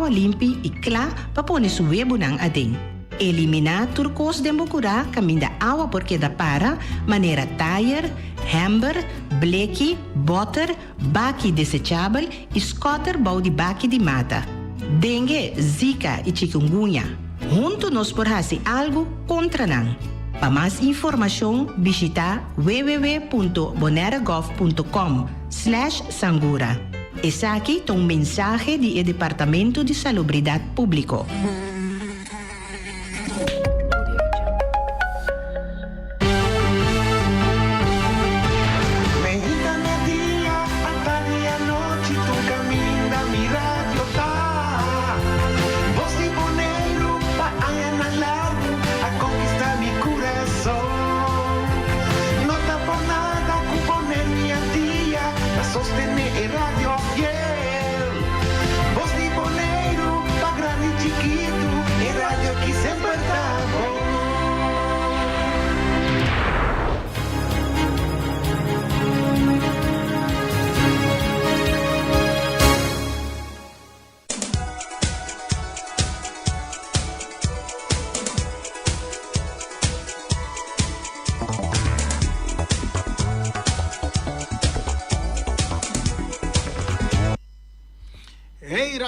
água limpa e clara para pôr su webo nang adem. Eliminar turcos de mbukura caminho da água porque da para, maneira tire, hamber, bleque, butter, baki desechável e scotter bau de baki de mata. Dengue, zika e chikungunya. Junto nos por fazer algo contra nang. Para mais informação, visita www.bonaeragov.com/sangura. Esse aqui é um mensagem do Departamento de Salubridade Público.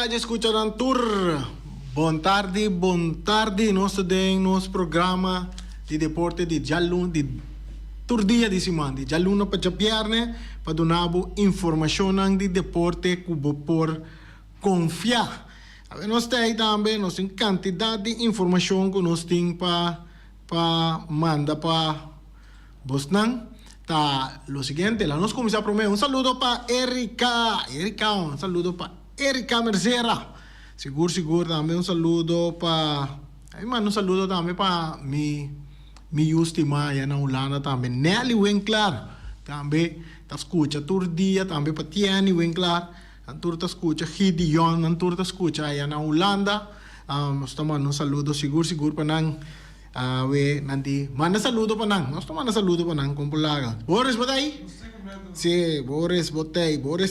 Rádio escucharam tur. Bom tarde. Nós temos nosso programa de deporte de Jalun, de tur dia de semana. De Jalun para Japiarne, para donar informação de deporte que por confiar. Nós temos também nós temos quantidade de informação que nós temos para mandar para Bosnan. Tá, lo siguiente, nós começamos primeiro. Um saludo para Erika, um saludo para Erika Mercera. Seguro também um saludo para... um saludo também para mi estima na Holanda também. Nelly Winkler também tá escuta todo dia também para Tiani Winkler. Antur tá escuta Gideon, antur tá escuta aí na Holanda. Nós tomamos um saludo seguro para nang nanti mana saludo para nang. Nós tomamos saludo para nang kumpulaga. Boris batay? Sim, Boris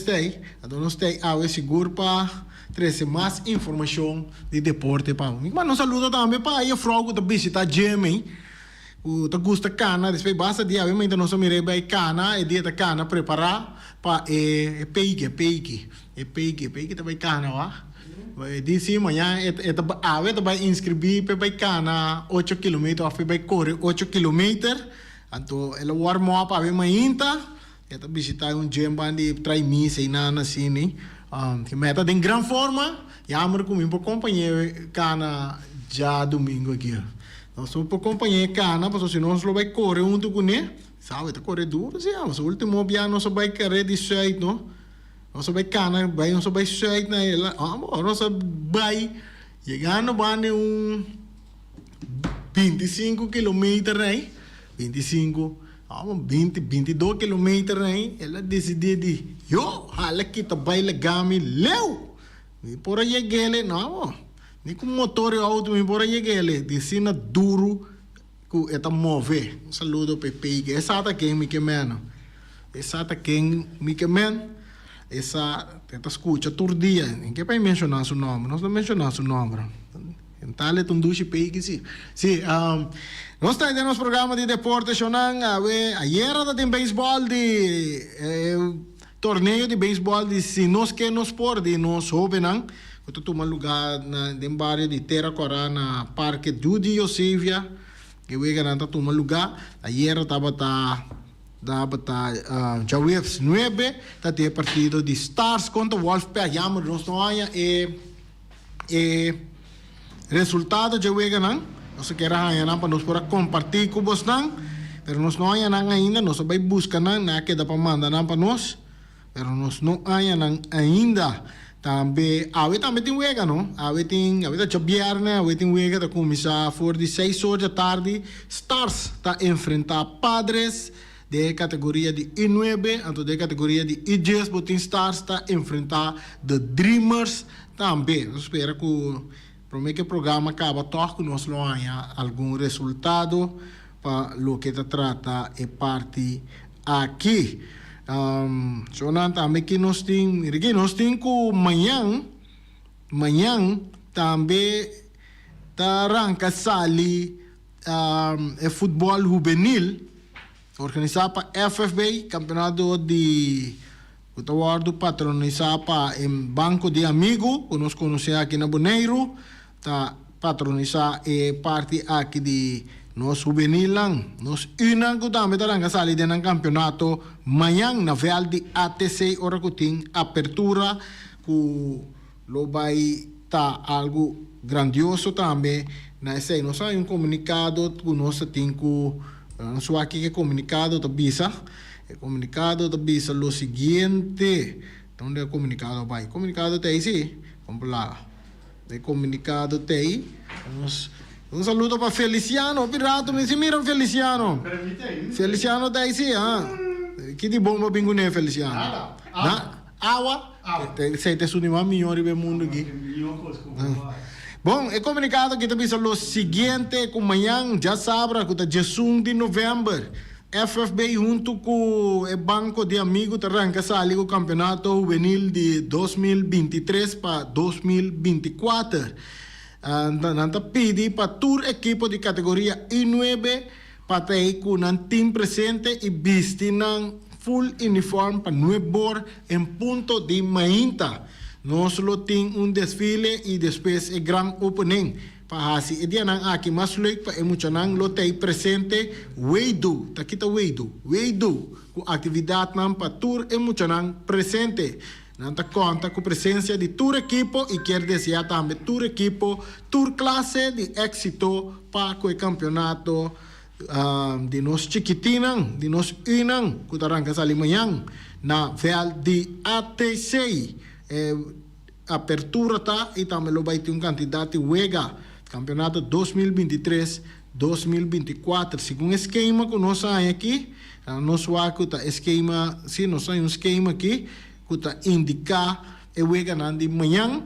tem. Então nós temos seguro para trazer mais informação de deporte para mim. Mas um saludo também para a Frau que visita Jamie. O que gosta cana, depois basta de haver, mas nós mirei bem cana, e dia da cana preparar para peike também cana, wá. Disse amanhã vai inscrever para cana 8 km, vai correr 8 km. Então ela warm up para ainda. Kita visitar gym de trainee e nada assim, né? Que meta em grande forma, jammer comigo para companhia cana já domingo aqui. Nós somos para companhia cana, porque se nós vai correr junto com ele, sabe, tá correr duro, sim. Mas o último dia nós vai correr de suite, não? Nós vai cana, nós vai suite na ela, nós vai chegando bane 25 km, né? 22 km aí, ela decidiu de hala kita baila gami leu. Ni por aí gele não, ni com motor e auto ni por aí gele, desina duro ku eta move. Um saludo Pepe, que essa tá quem me quemendo. Essa tenta escuta todo dia. Ninguém vai mencionar seu nome, nós não mencionamos seu nome. Então, é um duche pegue sim. Sim, nós estamos no programa de deporte Shonan. Ayer tem beisebol de torneio de beisebol de se nós que nos por de nós jovens. Eu tomo lugar no bairro de Terra Cora na Parque Judy Josefia. Que eu ganhei tomar lugar. Ayer estava já Waves 9, tá tem partido de Stars contra Wolfpack. Jammer nós não há resultado de hoje não, nós queremos para nós para compartir com vocês não, mas nós não há ainda, nós vai buscar não, que dá para mandar não para nós, mas nós não há ainda. Também tem hoje não, tem viernes, tem hoje tá começar por de 6 horas da tarde, Stars tá enfrentar Padres de categoria de I9, então de categoria de I10, botin Stars tá enfrentar The Dreamers também. Nós espera que que o programa acaba toque nós não há algum resultado para o que trata e parte aqui. Também que nós temos que amanhã manhã também tá arranca sali futebol juvenil organizado para FFB, campeonato de Guardo patronizado em Banco de Amigo, que nós conhecemos aqui na Boneiro, tá patronizado parte aqui de nós juvenil lang. Nós unang ko também tarang kasali din ng campeonato mayang na vel de ATC ora ko ting apertura ku lobay ta algo grandioso também na esse nós hay un comunicado ku nós ting ku so aqui que comunicado ta bisa el comunicado ta bisa lo siguiente donde el comunicado vai comunicado te sí compla el comunicado te un saludo para Feliciano, Pirato, mi si mira Feliciano. Feliciano dai sì, Chi di bomba bingune Feliciano? Awa? Sei te sono i migliori del mondo qui. Bom, é comunicado que também lo seguinte, com amanhã, já sabe, que tá 11 de novembro, FFB junto com o Banco de Amigos arranca sali o campeonato juvenil de 2023 para 2024. Nanta pedi para todo equipo de categoria I9 para ter com um time presente e vestir full uniforme para nuevo em ponto de mainta. Nós lo tem desfile e depois é gran opening. Para assim, e dia nang aqui mas leuk para emocionang lo tem presente weido, tá kita weido, com atividade nam para tour emocionang presente. Nanta conta com presença de todo equipo e quer desejar também todo equipo, toda classe de êxito para o campeonato de nós chiquitinang, de nós inang, que arranca sali manhã na vel de ATC. Apertura tá e também lo vai ter um candidato de Wega, campeonato 2023-2024. Segundo o esquema que nós temos aqui, nós vamos ter esquema, se nós temos um esquema aqui, que indicar e Wega na de manhã,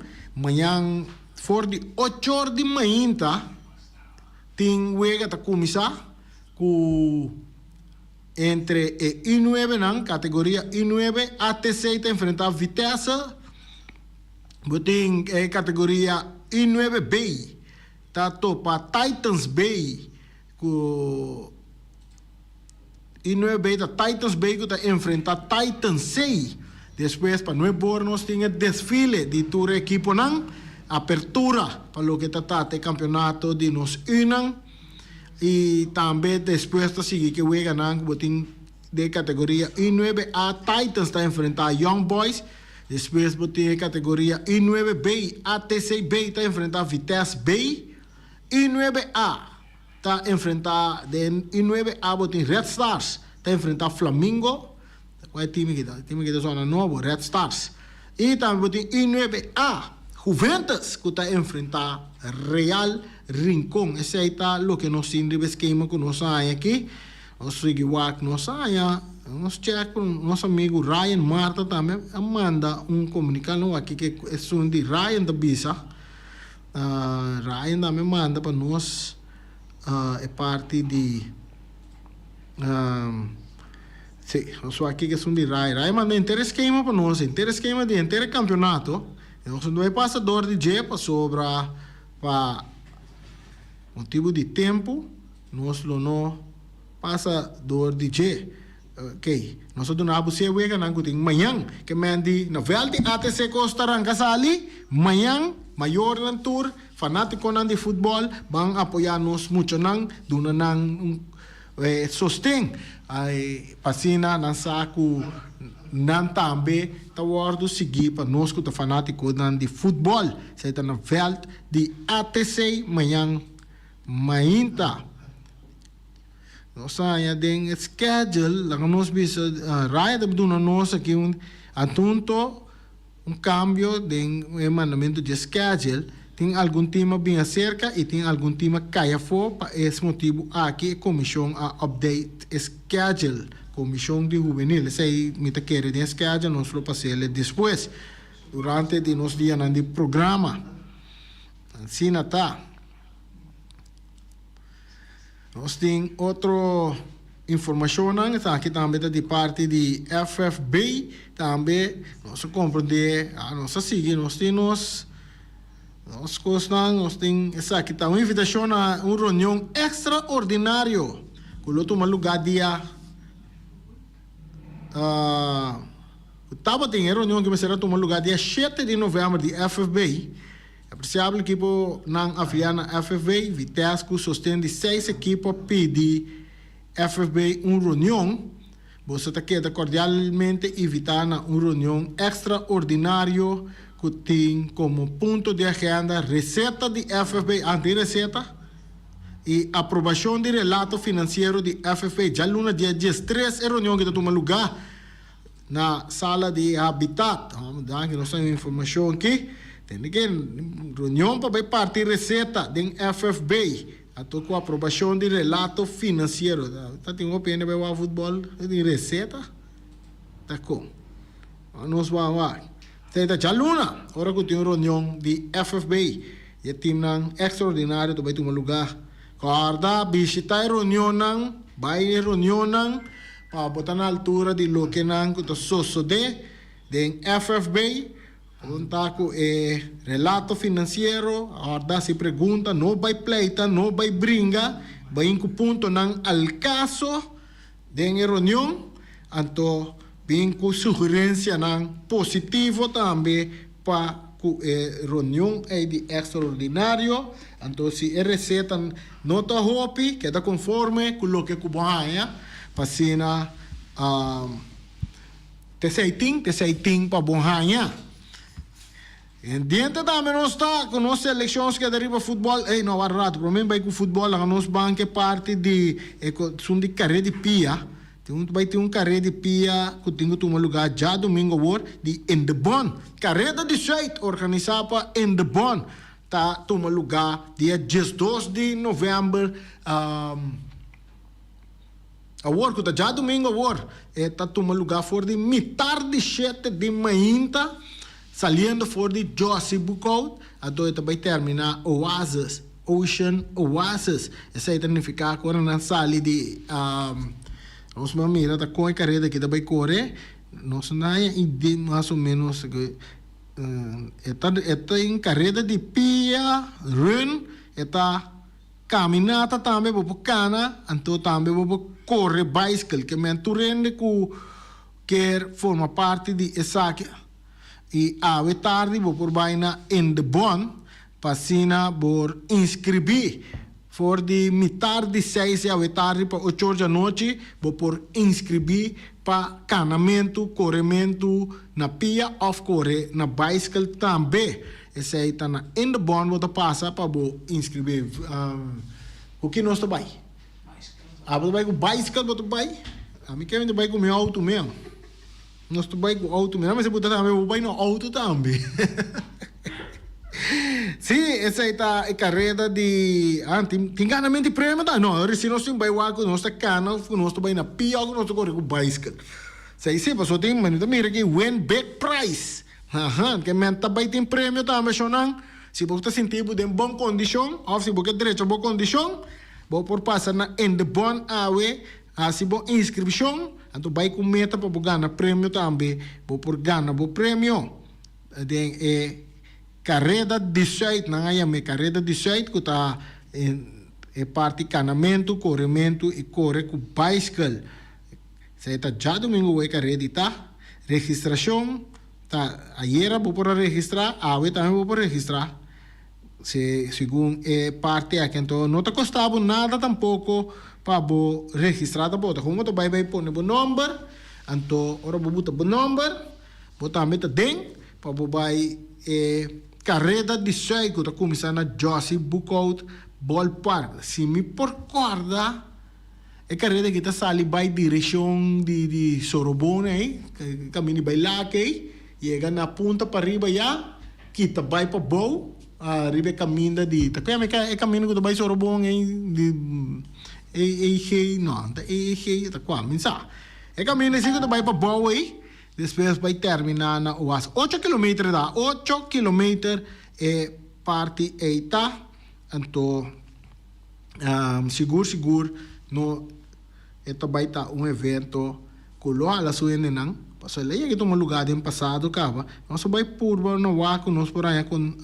for de 8 horas de manhã, tá? Tem Wega tá começar com entre I9 na categoria I9 ATC tá enfrentar Vitesse. Boting categoria I9B, tá topa Titans B, com I9B da Titans B que tá enfrentar Titans C. Depois para nuevo nós tem desfile de toda equipo nan apertura para lo que tá o campeonato de nos unam e também depois tá seguir que juega nan boting de categoria I9A Titans tá enfrentar Young Boys. Depois botem a categoria I9B, ATC-B está a enfrentar Vitesse B. I9A está a enfrentar, I9A botem Red Stars, está a enfrentar Flamengo. Qual é o time que está? O time que está zona novo, Red Stars. E também botem I9A, Juventus, que está a enfrentar Real Rincón. Esse aí está o que nós temos de esquema que nós temos aqui. Nós seguimos que nós temos. Nós check com nosso amigo Ryan Marta também manda comunicado aqui que é de Ryan da Bisa. Ryan também manda para nós é parte de sim, nós aqui que é de Ryan. Ryan manda inteiro esquema para nós, inteiro esquema de inteiro campeonato. Nós não é passador de J para sobra para motivo de tempo, nós não passador de J. Ok, nós donamos se wega nang kuting manhã que mendi na vel de ATC Costa Ranca sali manhã maior ng tour fanático ng de futebol bang apoiar-nos muito nang duna nang sostém ay pasina nang saco nan tambe tawardo sigi para nós que fanático ng de futebol sa ita na vel de ATC manhã mainta. Nós temos schedule, lang nós bisa raya de nós aqui atunto cambio de mandamento de schedule, tem algum tema bem acerca e tem algum tema caia for para esse motivo aqui a comissão a update schedule, comissão de juvenil, esse aí me tá querendo de schedule nós vamos passar ele depois durante de nos dias de programa, assim tá. Nós temos outra informação aqui também de parte de FFB também nós compreender a nossa seguir nós temos Nós temos essa aqui tá uma invitação a uma reunião extraordinário. Coloto uma lugar dia tava tem reunião que vai ser tomar lugar dia 7 de novembro de FFB. É possível que por não afiliar na FFB, Vitesco sustém de 6 equipes pedir FFB uma reunião. Você quer cordialmente evitar uma reunião extraordinária que tem como ponto de agenda receita de FFB, anti-receita, e aprovação de relato financeiro de FFB. Já luna dia 13 é reunião que está tomando lugar na sala de habitat. Vamos dar aqui nossa informação aqui. Tem que reunião para partir receita de FFB. Ato com aprovação de relato financeiro. Tá tem uma pena para o futebol de receita. Tá com. Nós vamos. Então, já luna, hora que tem reunião de FFB. E time nang extraordinário to vai tomar lugar. Corda visitar reunião nang, vai reunião nang, para botar na altura de lo que nang que to sosode de FFB. Contar com relato financeiro, agora se pergunta, não vai pleita, não vai brinca, vai em que ponto não al caso de reunião, então bem com sugerência não positivo também para que reunião é de extraordinário, então se a receita não está hopi, que está conforme com o que cubanha, para se na te seiting para bonhanha. Diante também nós está com nossas eleições que deriva futebol, não há rato, para mim vai com futebol, nós banque parte de são de carreira de pia, vai ter carreira de pia que tem que tomar lugar já domingo war de in the bon, carreira de jeito organizada in the bon, tá tomar lugar dia 12 de novembro, a war que tá já domingo war, tá tomar lugar for de metade de 7 de manhã. Saliendo for de Josie Bukout, a doita vai terminar Oasis, Ocean Oasis. Essa aí significa que quando nós saímos de nós vamos mirar da coi carreira que vai correr, nós não é ideia mais ou menos que esta em carreira de pia, run, esta caminhada também para cana, então também para correr bicycle, que mentorende que forma parte de essa e a tarde vou por baina in the bon passina por inscrever for de metade de 6 a tarde para 8 horas da noite vou por inscrever para canamento, corrimento na pia of corre na bicycle também esse aí tá na in the bon vou passar para vou inscrever o que nós vai vou vai com bicycle vou vai a mim quer vai com meu auto mesmo. Nós vai com o auto, mas você pode também vai no auto também. Sim, essa aí tá a carreira de tem ganamento de prêmio tá? Não, se nós vai lá com nossa cana, nós vai na pia, nós corre com bicycle. Sei sim, mas só tem, mas mira aqui win big prize. Que menta vai ter prêmio também, sonang. Se você sentir em boa condição, ou se você direito boa condição, vou por passar na in the bon awe, se boa inscrição. Então vai com meta para ganhar prêmio também, por ganhar o prêmio. De carreira de site, não é carreira de site que está parte canamento, corrimento e corre com bicycle. Se está já domingo é carreira tá, registração, tá ayer vou por registrar, hoje também vou por registrar. Se segundo parte aqui então não te custava nada tampouco para registrar a bota. Como tu vai pôr o número, então ora vou botar o número, botar a meta dentro, para vai carreira de sei que está começando na Josie Bukout Ballpark. Se me porcorda, é carreira que está saindo vai direção de Sorobone, caminho vai lá que chega na ponta para arriba já, que está vai para Bow, arriba caminho de, é caminho que está vai Sorobone de não, tá qua, mensa. É caminho assim que vai para Bowie, depois vai terminar na Oas. 8 km da, 8 km é parte eita, então seguro no ito vai estar evento kulo ala suene nang pasal ay ito mga lugar din passado ka ba nós vai purba na wako nós por aí com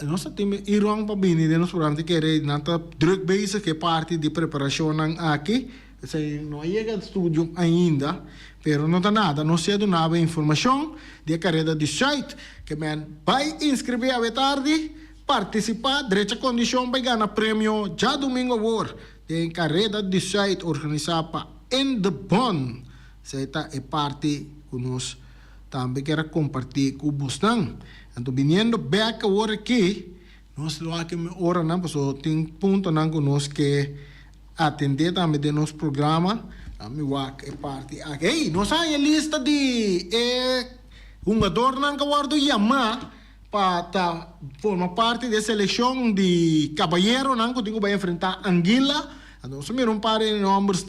nós temos irong para bini de nos programa que é nata druk bezig que é parte de preparação aqui. Sei não chega ao estúdio ainda, pero não tá nada, não sei do nada informação de carreira de site que man vai inscrever a tarde, participar, direita condição para ganhar prêmio já domingo agora de carreira de site organizada para In The Bond. Sei tá é parte conosco também quero compartilhar com vocês. Então, vindo back agora aqui, nós lá que me ora não, porque tem ponto não conosco que atender também de nosso programa, a me é parte aqui. Nós temos a lista de jogador não que guardo Yamaha para formar parte da seleção de Caballero não que tenho para enfrentar Anguila. Nós miramos par de números,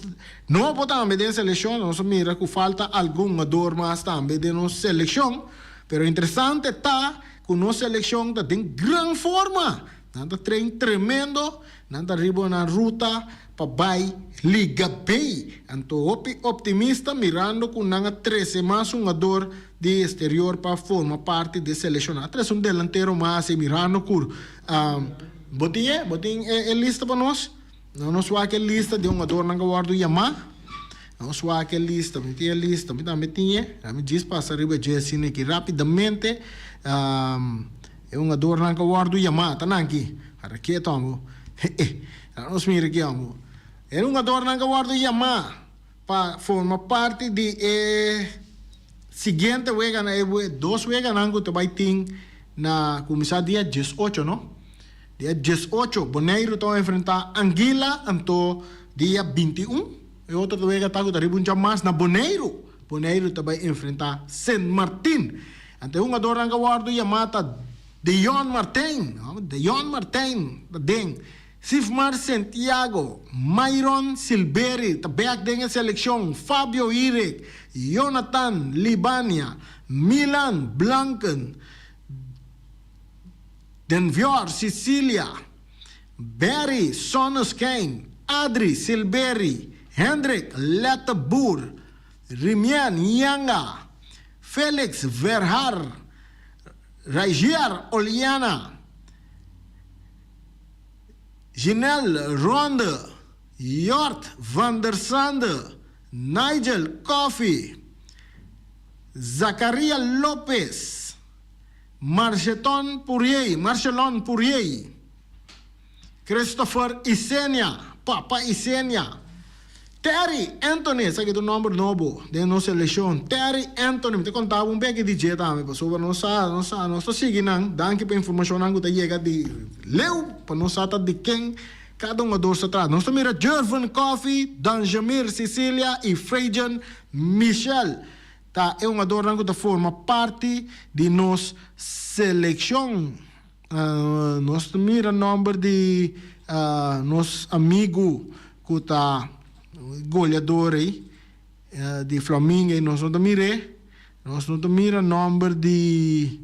não podemos da seleção, nós miramos que falta algum jogador mais também de nossa seleção. Pero interessante está que nossa seleção está em grande forma. Nada treino tremendo, nada arriba na ruta para a Liga B. Então, optimista mirando que não há 13 mais um jogador de exterior para formar parte da seleção. Há 3 delantero mais e mirando que botinha é lista para nós. Não nos vai aquela lista de um jogador não guardo Yamaha. Não só aquela lista, me tinha lista, me também tinha, me diz para arriba de assim que rapidamente é um jogador não que guardo Yamaha, tá não aqui, aqui é tomo, nós mira aqui amo, é um jogador não que guardo Yamaha para formar parte de seguinte vega na 2 vega não que vai ter na começar dia 18, não? Dia 18, Boneiro está enfrentar Anguila, então dia 21. E outra vez que está com mais na Boneiro. Boneiro também enfrentar San Martin. Então, um jogador que guardo Yamata Deon Martin. Deon Martin. Sifmar Santiago. Myron Silberi. Tabak din a seleksyon. Fabio Irek. Jonathan Libania. Milan Blanken. Denvior Sicilia. Barry Sonoskane. Adri Silberi. Hendrik Leteboer, Rimian Yanga, Felix Verhaar, Rajier Oliana, Ginelle Ronde, Jort van der Sande, Nigel Coffey, Zakaria Lopez, Marcelon Poirier, Christopher Isenia, Papa Isenia, Terry Anthony, sabe do nome novo de nossa seleção. Terry Anthony, te contava um pouco de dia também, pessoal, não estou seguindo, dando para informação que está chegando de leu, para não saber de quem cada um dos atrás. Nós estamos mirando Jervan Coffey, Danjamir Cecilia e Frejan Michel. Tá, é um jogador que forma parte de nossa seleção. Nós estamos mirando o nome de nosso amigo que está goleador aí de Flamengo e nós não mira nome de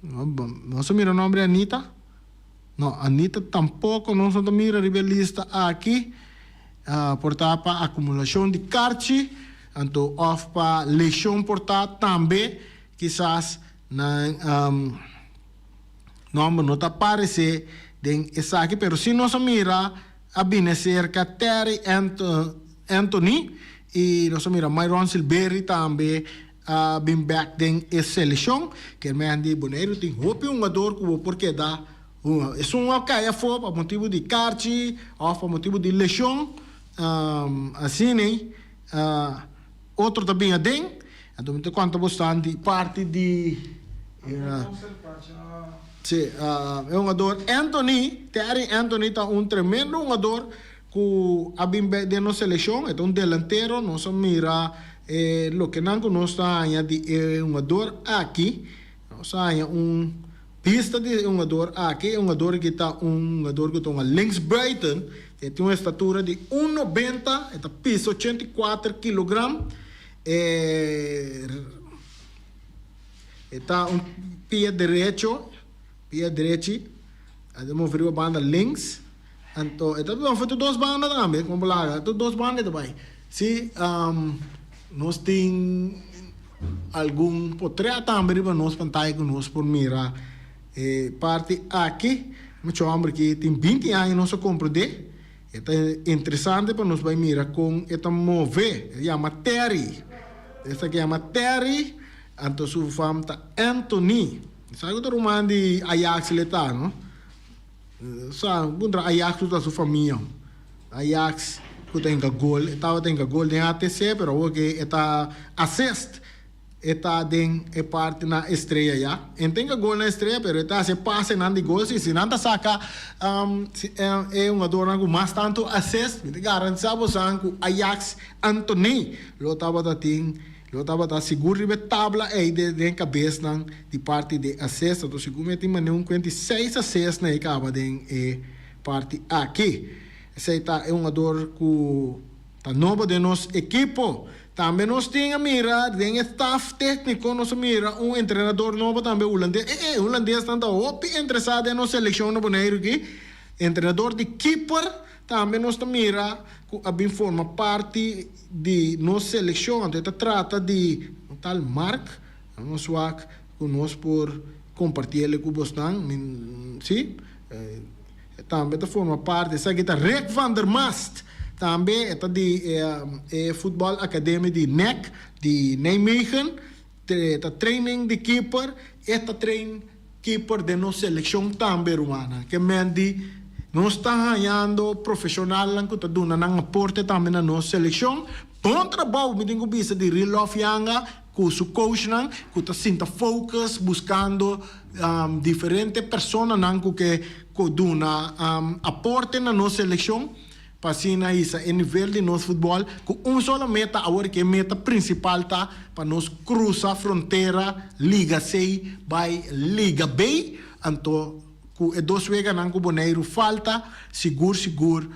nós mira nome de Anitta. Não, Anitta tampouco nós não mira ribelista aqui portar para acumulação de cartas, então off para legião portar também quizás na nome não está aparecer den essa aqui, pero se nós mira abine cerca Terry Anthony e nós mira Myron Silberi também bem back den seleção que me andi Boneiro tem hope um jogador que porque dá é um caia for para motivo de carte ou para motivo de lesão assim né outro também é den então me conta bastante parte de sim, é um jogador Terry Anthony está um tremendo jogador que a bem de nossa seleção, é um delantero, nós mira o que não nós está de um jogador aqui, nós um pista de um jogador aqui, um jogador que está uma links Brighton, que tem uma estatura de 1,90, está piso 84 kg, está um pé direito, vamos ver a banda links, então vamos fazer 2 bandas também, como lá, 2 bandas também. Se nós temos algum potrea também para nós pantai com nós por mira parte aqui muito homem que tem 20 anos não se compra de é interessante para nós vai mira com esta mover chama Terry essa que chama Terry então sua fama tá Anthony sabe o romano de Ajax leta não sabe contra Ajax toda sua família Ajax que tem gol estava tem gol em ATC pero o que está assist está den é parte na estreia já tem gol na estreia pero está se passa não de gol se não tá saca é um jogador com mais tanto assist me garante sabe sangue Ajax Anthony lo estava seguro de tabla aí de cabeça não de parte de assist então seguramente tem 56 assist na acaba de parte aqui esse é um jogador que tá novo de nosso equipo também nós temos mira tem staff técnico nós mira treinador novo também holandês tanto interessado na seleção no Bonaire aqui treinador de keeper também nós mira que forma parte de nossa seleção então trata de tal Mark nós conosco por compartilhar ele com vocês sim também forma parte essa aqui Rick van der Mast também é de futebol academia de NEC de Nijmegen está training de keeper esta train keeper de nossa seleção também romana que mendi nós está ganhando profissional que está dando um aporte também na nossa seleção bom trabalho me tenho visto de real love yanga com o coach que está sinta focus buscando diferentes pessoas que dão aporte na nossa seleção para cima isso é nível de nosso futebol com só meta agora que a meta principal tá para nós cruzar a fronteira Liga C by Liga B então com dois vezes não com Bonaire falta seguro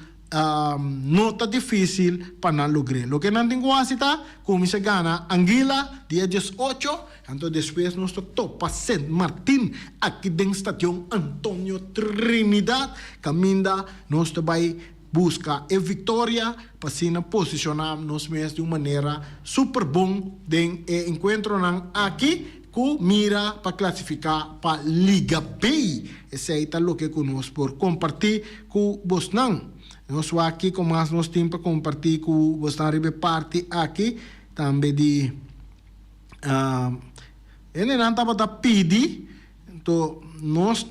não tá difícil para não lograr lo que não tem quase tá como se gana Anguila dia 18 então depois nós topa Saint Martin aqui dentro estação Antônio Trinidad caminda nós vai busca a vitória para se posicionar nos mesmos de uma maneira super bom de encontro aqui que mira para classificar para Liga B esse é o que conosco por compartilhar com vocês nós aqui com mais nós temos para compartilhar com vocês parte aqui também de ele não estava a pedir então nós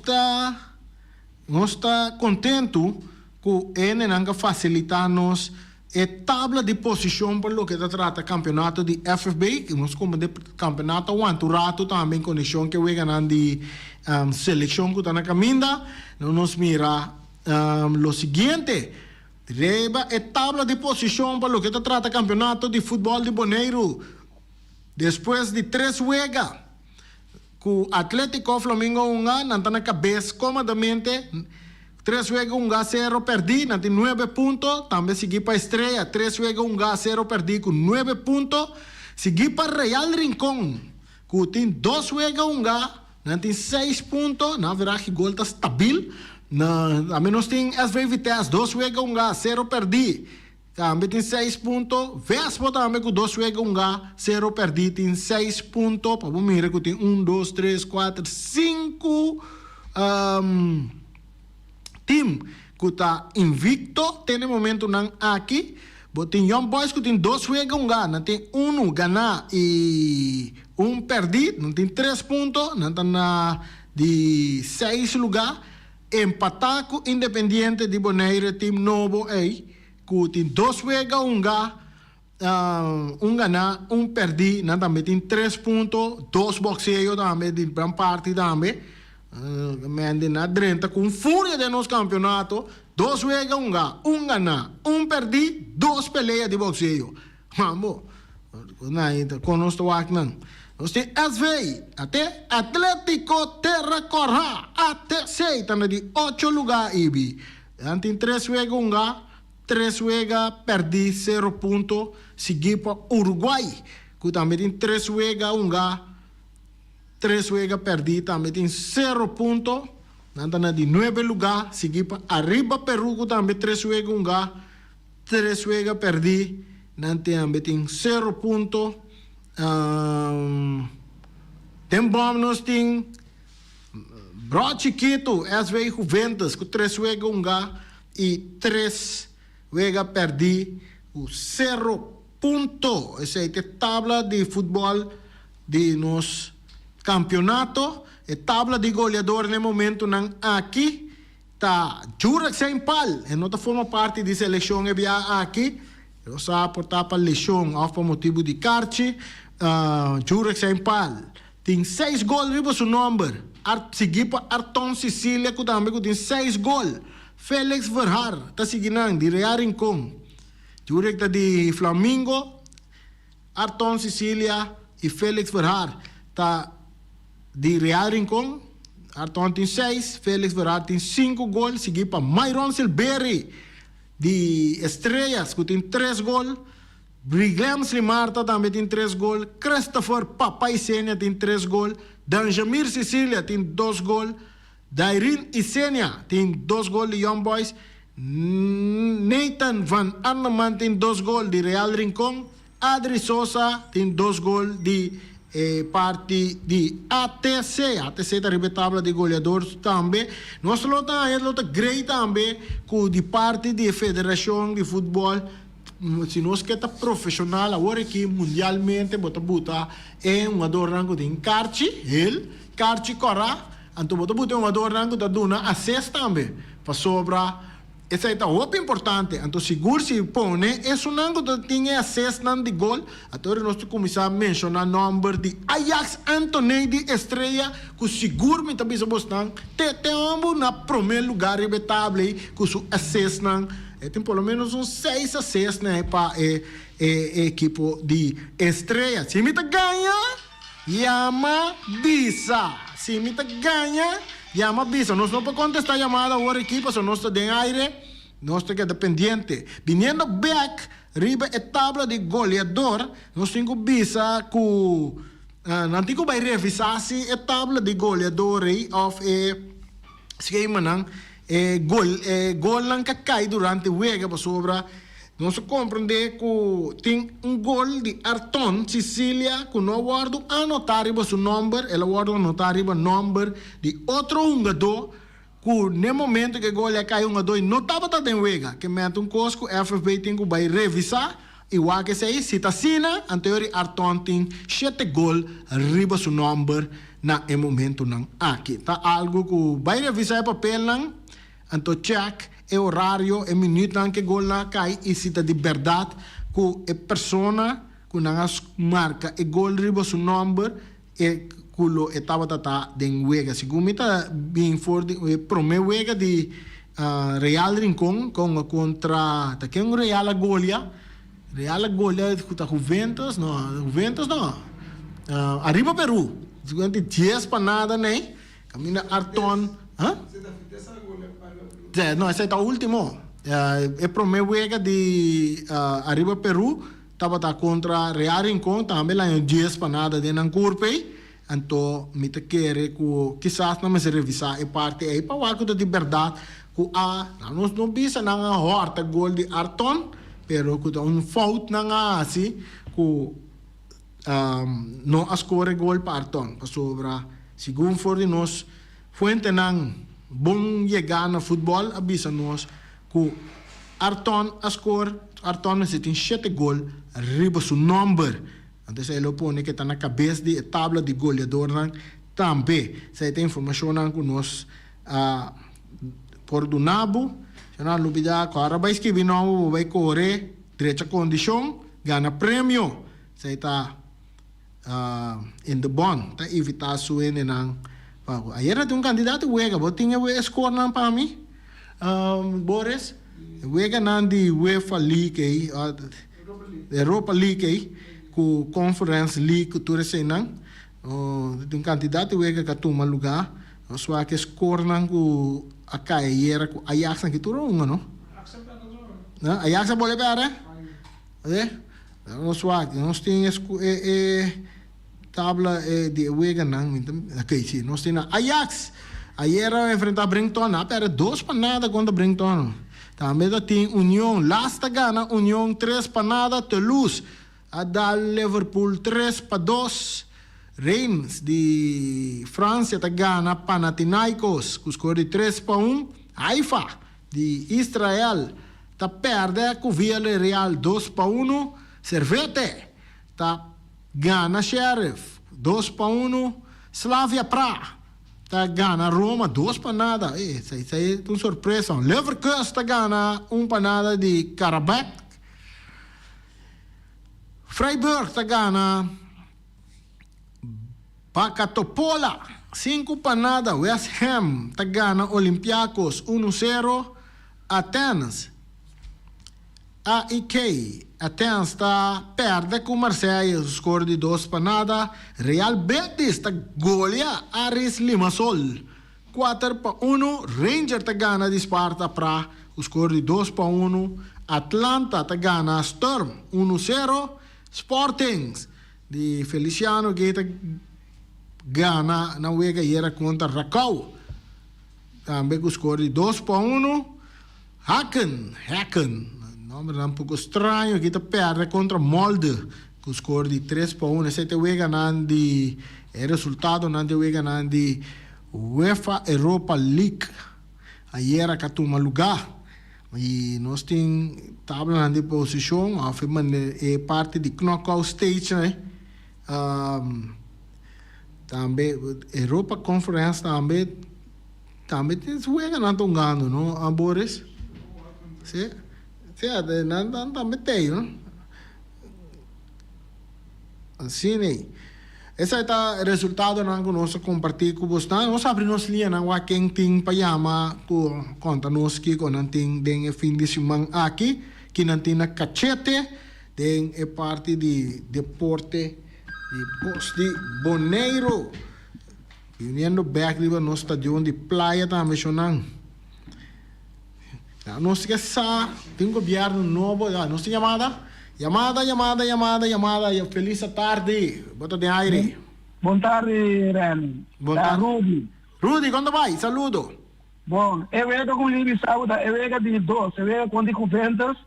está contente que ele não facilitar-nos a tabla de posição para o que trata campeonato de FFB, que nós como de campeonato rato também condição que we ganan de seleção que está na caminda, nós mira lo seguinte, reba a tabla de posição para o que trata campeonato de futebol de Bonaire, depois de 3 juegos, que o Atlético Flamengo não está na cabeça comodamente. 3 juegos 1-0 perdi, não tem 9 pontos. Também segui para a Estrela, 3 juegos 1-0 perdi com 9 pontos. Segui para Real Rincón, que tem 2 juegos 1, não tem 6 pontos. Na verdade, o gol está estável. A menos tem SV Vitesse, 2 juegos 1-0 perdi. Também tem 6 pontos. Vespo também com 2 juegos 1-0 perdi, tem 6 pontos. Para você ver que tem 1, 2, 3, 4, 5... team que está invicto, tem no momento não aqui, tem Young Boys que tem 2 juegos, não tem 1 ganhar e 1 perdido, não tem 3 pontos, não está na de 6 lugar, empatar com Independiente de Bonaire, time novo aí, que tem 2 juegos, 1 ganhar, 1 perdido, não também tem 3 pontos, 2 boxeios também, de gran parte também. Na drenta com fúria de nosso campeonato 2 juegos 1 ganhar 1 perdi 2 peleias de boxeio vamos conosco aqui nós temos SV até Atlético Terra Corra até 6 está de 8 lugar ibi tem 3 juegos 3 juegos perdi 0 pontos seguir para Uruguai que também tem 3 juegos 3 juegos perdidos, também tem 0 pontos. Não está de 9 lugar. Seguir para arriba Peru, que também 3 juegos 3 juegos perdidos. Não também tem 0 pontos. Tem bom nós tem Bro Chiquito, SW Juventus, com 3 juegos e 3 juegos perdi, o 0 ponto. Essa é a tabla de futebol de nos campeonato, a tabla de goleador no momento não aqui. Tá, Jurek Sempal, e não forma parte de seleção e via aqui. Eu sabe portar para lesão, ou por motivo de Carchi. Jurek Sempal tem 6 gols riba seu número. Seguir para Arton Sicília, que também tem 6 gols. Felix Verhar, tá seguindo de Real Rincon. Jurek tá de Flamengo, Arton Sicília e Felix Verhar tá de Real Rincon. Arton tem 6, Felix Verhar tem 5 gols. Seguir para Myron Silberry de Estrellas, que tem 3 gols. Brigham Slimarta também tem 3 gols. Christopher Papaisenia tem 3 gols. Danjamir Sicilia tem 2 gols. Dairin Isenia tem 2 gols de Young Boys. Nathan Van Arneman tem 2 gols de Real Rincon. Adri Sosa tem 2 gols de parte de ATC. ATC está a tabla de goleadores também. Nós lota great também de parte da Federação de Futebol. Se nós queremos profissional agora aqui mundialmente bota é um adorno de Carchi Corá. Então bota um adorno da Duna acesso também para sobra. Essa é muito importante. Então, seguro se põe, é um nango que tem acesso de gol. Agora, nós começamos a mencionar o número de Ajax Anthony de Estrela, que seguro me também sabostan. Tem na primeiro lugar em tabela com o acesso. Tem pelo menos uns 6 acessos para a equipe de Estrela. Se me ganha, Yama Bisa. Se me ganha, Llama Bisa. Nós não podemos contestar a chamada agora aqui, porque nós estamos em aire, nós estamos dependientes. Viniendo back, riba a tabla de goleador, nós temos Bisa com... não temos que revisar a tabla de goleador of schema não, gol lang que cai durante o jogo, para sobra. Nós compreendemos que tem gol de Arton Sicília que não guarda anotar seu número, ela guarda anotar o número de outro jogador que no momento que o gol cai jogador não estava dando jogo, que mete coisa que o FFP tem que vai revisar, igual que sei, se está assim, anterior Arton tem 7 gols riba seu número na momento não aqui. Tá algo que vai revisar o papel não, então check é horário, é minuto que gol na cai e cita de verdade que a pessoa que não marca e gol riba seu número e culo estava den wega. Segundo me tá bem forte, primeiro wega de Real Rincon contra tá que Real Golia que tá Juventus não. Arriba Peru. Segundo 10 para nada, né? Camina Arton, não, esse é o último. É o primeiro jogo de Arriba Peru. Estava contra Real Rincon. Também lá em 10 para nada de Nancurpe. Então, me te quer que quizás não me se revisar a parte aí para o arco de verdade. Que nós não bisa na horta gol de Arton. Pero que um fault na assim que não escolhe gol para Arton. Para sobra, segundo for de nós, fuente ng bom chegar no futebol, avisa-nos que Arton tem 7 gols, riba seu número. Então, ele põe que está na cabeça da tabla de goleador também. Essa é a informação que nós por do Nabo, se não lubida, agora vai escrever não, vai correr, direita condição, ganha prêmio. Essa está in the bond, está evitar suene ng ayer ada um candidato wega, botinha we score nan para mim, Boris, wega nan di UEFA League Europa League ku Conference League ku turese nan, um candidato wega ka tuma lugar, so que score nan ku akai ayer ku Ajax nan kituro no, Ajax boleh pera, nós temos tabla de wega nang okay, sim, nós temos Ajax ayer enfrentar Brighton, pero 2 para nada contra Brighton. Também tem União Lasta gana União 3 para nada Toulouse a dar Liverpool 3-2. Reims de França tá ganha Panathinaikos com score de 3-1. Haifa de Israel tá perde com Villarreal 2-1. Servette tá ganha Sheriff 2-1. Slavia Praha tá ganha Roma 2-0. Isso aí é uma surpresa. Leverkusen tá ganha 1-0 de Karabakh. Freiburg tá ganha Pakatopola 5-0. West Ham tá ganha Olympiacos 1-0. Atenas AEK Atenas tá perde com Marseille, score de 2-0. Real Betis tá goleia Aris Limassol 4-1. Ranger tá ganha de Sparta Praha, o score de 2-1. Atlanta tá ganha Storm 1-0. Sporting de Feliciano que tá ganha na Uega era contra Rakau, também com o score de 2-1. Hacken, nome é um pouco estranho, que perde contra Molde com o score de 3-1. Esse é o Uega de resultado na Uega de UEFA Europa League. Aí era que toma lugar e nós temos tabela de posição, é parte de knockout stage, né? Também Europa Conference também tem juega na tongano, não, a Boris? Sim, não também tem, não? Assim, né? Esse é o resultado que nós compartilhamos com vocês. Nós abrimos linha na quem tem para chamar conta nós que não tem den fim de semana aqui, que não tem na cachete, den é parte de deporte de Poços de Boneiro, vindo back de no estádio de praia também chonang. Nós que tem um governo novo, nós tem chamada, feliz tarde, bota de aire. Boa tarde, Ren. Boa tarde. Rudy, quando vai? Saludo. Bom, eu venho com o Libre Saúde, eu venho de 2, eu venho com Ventas,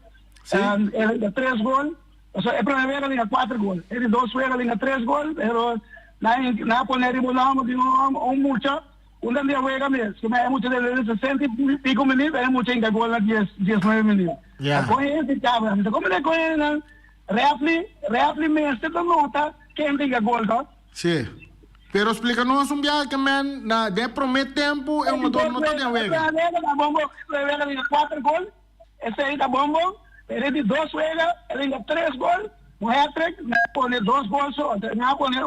ele de 3 gols. O sea, el primer vega linha 4 gols. Ele 2 vega linha 3 gols, pero na poner rimolamo de mucha, dia vega mesmo. Que é muito de 60 e pico minutos, é muito ainda gol na 19 minutos. Com esse cabra, como ele conhece, refli mestre da nota, quem tem gol, tá? Sim. Pero explica-nos viagem que man, de promete tempo, é uma dor não tem vega. Vega linha 4 gols, esse aí tá bom. Ele de 2 juega, ele de 3 gols, um hat-trick, pone 2 gols só, pone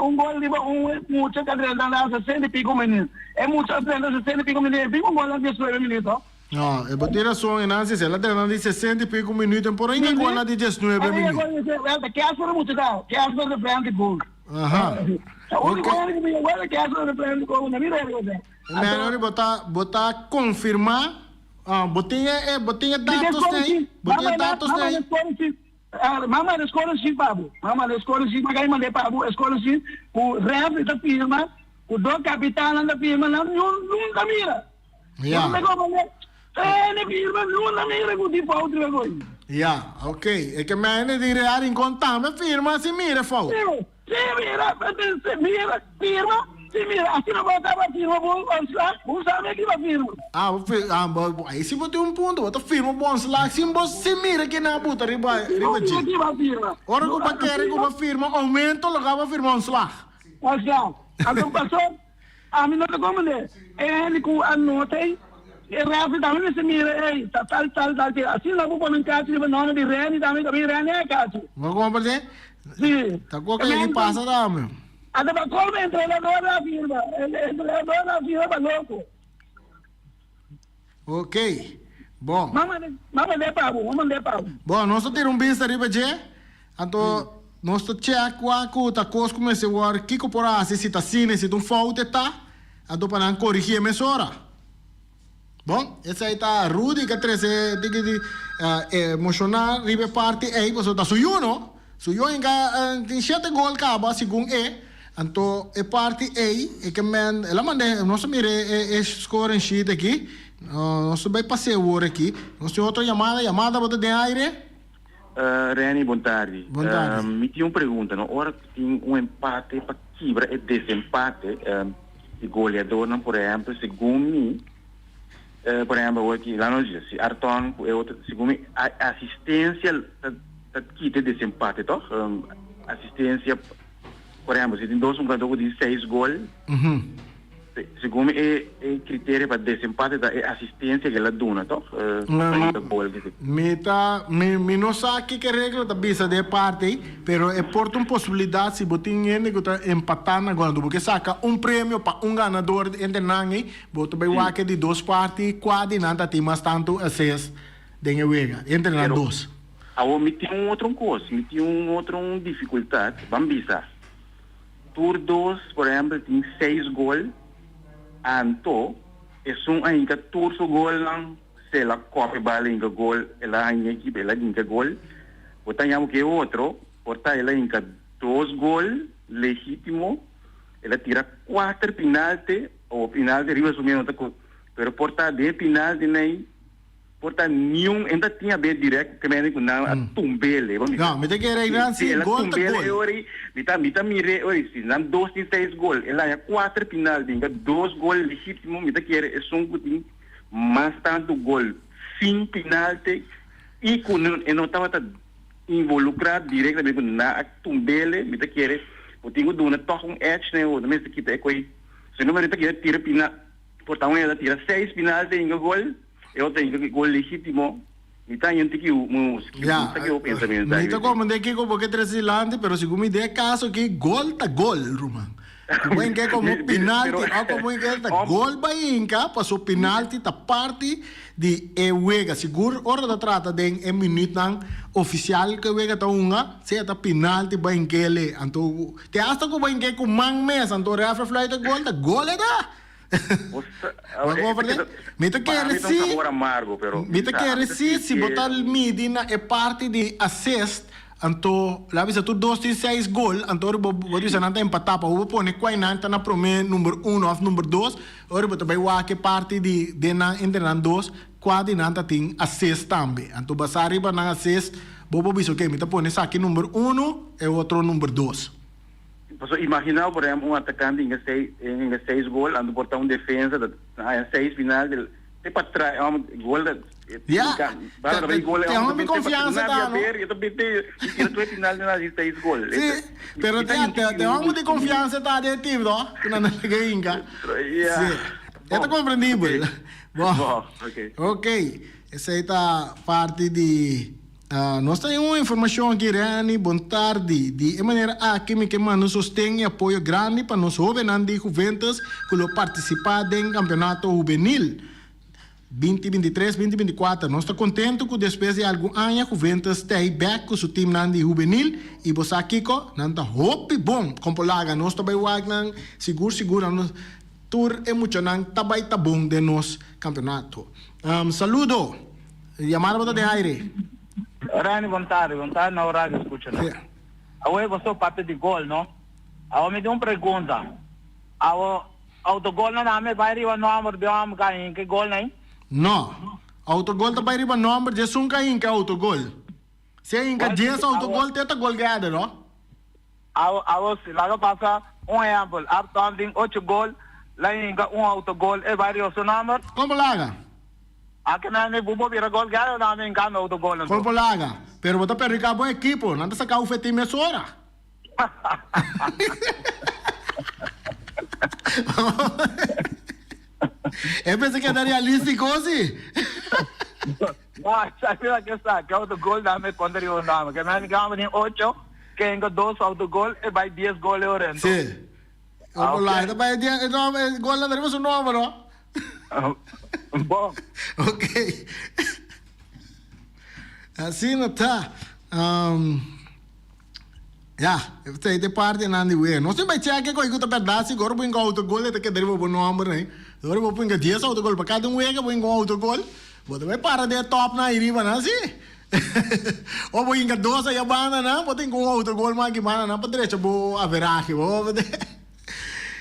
gol, mucho que aprenda 60 e pico minutos. É muito aprender 60 e pico minutos, pico gol na 19 minutos. Não, eu botei a sua análise, ela treina de 60 e pico minutos, porém que gol na 19 minutos. Que acho muito da, que acho de frente gol. Aham. O único que me agora que acho de frente gol na vida é melhor botar confirmar. Botinha dados tem. Botinha dados tem. Mama escola sim, Pablo. Mama escola sim, mas aí mandei Pablo, escola sim. O ref da firma, o do capitão da firma, nunca mira. Yeah. Ne firma, nunca mira com tipo outra coisa. Yeah, ok. É que me de rear em conta, me firma se mira, fau. Sim, mira, firma. Sim, mira, assim não botava firma bom, vamos saber que vai firma. Aí se botar ponto, bota firma bom, slag, se você mira que na puta, riba de. Ora que vai querer que vai firma, aumento, logo vai firma um slag. Então passou, a mim não te como né, ele com a nota aí, e Rafa também se mira, ei, tal, assim lá vou pôr em casa, de nome de Reni, também Reni é casa. Vou compreender? Sim. Tá com que passa lá, meu. Ada como entrenador da firma, entrenador da firma louco. Ok. Bom. Vamos mandar Pablo. Bom, nós temos bem arriba já. Então, nós check o que tá coisa começa a ver que corporar se tá cine, se um falta tá, então para não corrigir a mesura. Bom, essa aí tá Rudy que traz de emocionar riba parte aí, você tá suyo, não? Suyo tem 7 gol acaba segundo então é parte A, é que ela manda, nós mire score sheet aqui. Nós vai passar o hora aqui. Nós temos outra chamada, bota de aire. Reni, boa tarde. Boa tarde. Me tinha uma pergunta, não? Ora tem um empate para quebra e desempate de goleador, não? Por exemplo, segundo mim, por exemplo, aqui lá no dia, se Arton é outro, segundo mim, a assistência tá quita desempate, tá? Assistência, por exemplo, se tem dois jogadores de 6 gols, segundo mim, é critério para desempate da assistência que ela dona, tá? Me não sabe que regra da bisa de parte, pero é por uma possibilidade se botin ele que tá empatar na gol, porque saca prêmio para ganador entre nangue, boto bem o de 2 partes, quase nada tem mais tanto acesso de wega entre nas duas. Agora me tem outro coisa, me tem outra dificuldade, vamos bisa. Tour 2, por exemplo, tem 6 gols. Anto, ainda turso gol lang, se la copia bala inga gol, ela ainda equipe ela inga gol. Botamos que outro, porta ela inga 2 gol legítimo, ela tira 4 penalti, ou penalti riba sumindo tako, pero porta de penalti nem, porta nenhum, ainda tinha bem direto, que me não a tumbele. Não, me tem que reinar se gol tá gol. Mita mire ori se não 2 de 6 gol, ela é 4 penalti, inga 2 gol legítimo, mita quer é só um mas tanto gol, 5 penalti, e quando eu não estava involucrado diretamente na tumbele, mita quer, eu tinha dona toch edge né, ou também se quita é coi, se não me quer tira penalti, portanto ela tira 6 penalti inga gol. Eu tenho gol legítimo. Então, eu tenho que o pensamento. Não estou como de que porque Tresilante, pero segundo me de caso que gol tá gol, Roman. Como em que como penalti, como em que tá gol vai inca, passou penalti tá parte de wega seguro hora da trata de minuto oficial que wega tá unga, se tá penalti vai inque le, anto te hasta como em que com man mes, anto refa flight tá gol é da. Me te quer se botar o Medina é parte de assist, anto lá bisa tu 2-6 gol, anto vou dizer não tem empatar para o pone quai nanta na prome número 1 ou número 2, ora botar vai wa que parte de na internan 2, quase nanta tem assist também, anto basari para na assist, bobo biso que me te pone aqui número 1 e outro número 2. Imagina, por exemplo, atacante em 6 gols, ando portar defesa, em 6 final, tem para trás, gol da... Tem uma confiança da, não? Eu também tenho 2 final de 6 gols. Sim, pero tem uma de confiança da de time, não? Que não é inca. Sim, é compreendível. Bom, ok. Essa é a parte de... nós temos uma informação aqui, Rani, boa tarde. De maneira que nos sustém e apoio grande para nós jovens de Juventus que participar em campeonato juvenil 2023-2024. Nós estamos contentes que depois de algum ano Juventus está back com seu time de juvenil e você aqui nanta hope bom como laga nós também wagnan seguro nós tour emocionante também tá bom de nos campeonato. Saludo. Llamada para de aire. Rani, boa tarde, na hora que escucha. Agora você parte de gol, não? Agora me deu uma pergunta. Agora, autogol na nome vai riba número de homem cair que gol nem? Não. Autogol tá vai riba número de sum cair que autogol. Se inca 10 autogol teta gol ganhado, não? Agora se lá passa exemplo, Arton tem 8 gol, lá inca autogol e vai riba seu número. Como laga? Aqui na minha bubo vira gol ganhado na minha cama autogol. Como laga? Pero você perde a boa equipe, não tá sacar o fetim sora. Eu pensei que era realístico assim. Mas sabe lá que está, que autogol na minha conta de nome, que na minha cama tem 8, que ainda 2 autogol e vai 10 gol e orento. Sim. Como laga, vai 10 gol na derivou seu número. Bom. Ok. Assim não tá. Você tem parte na niwe. Não sei mais se é que coisa que pedaço agora vou encontrar outro gol até que deriva bom número, né? Agora vou pôr 10 outro gol para cada um que vou encontrar outro gol. Vou também para de top na iriba, não assim? Ou vou encontrar 12 aí a banda, não? Vou ter outro gol mais que banda, não? Para direita vou average, vou.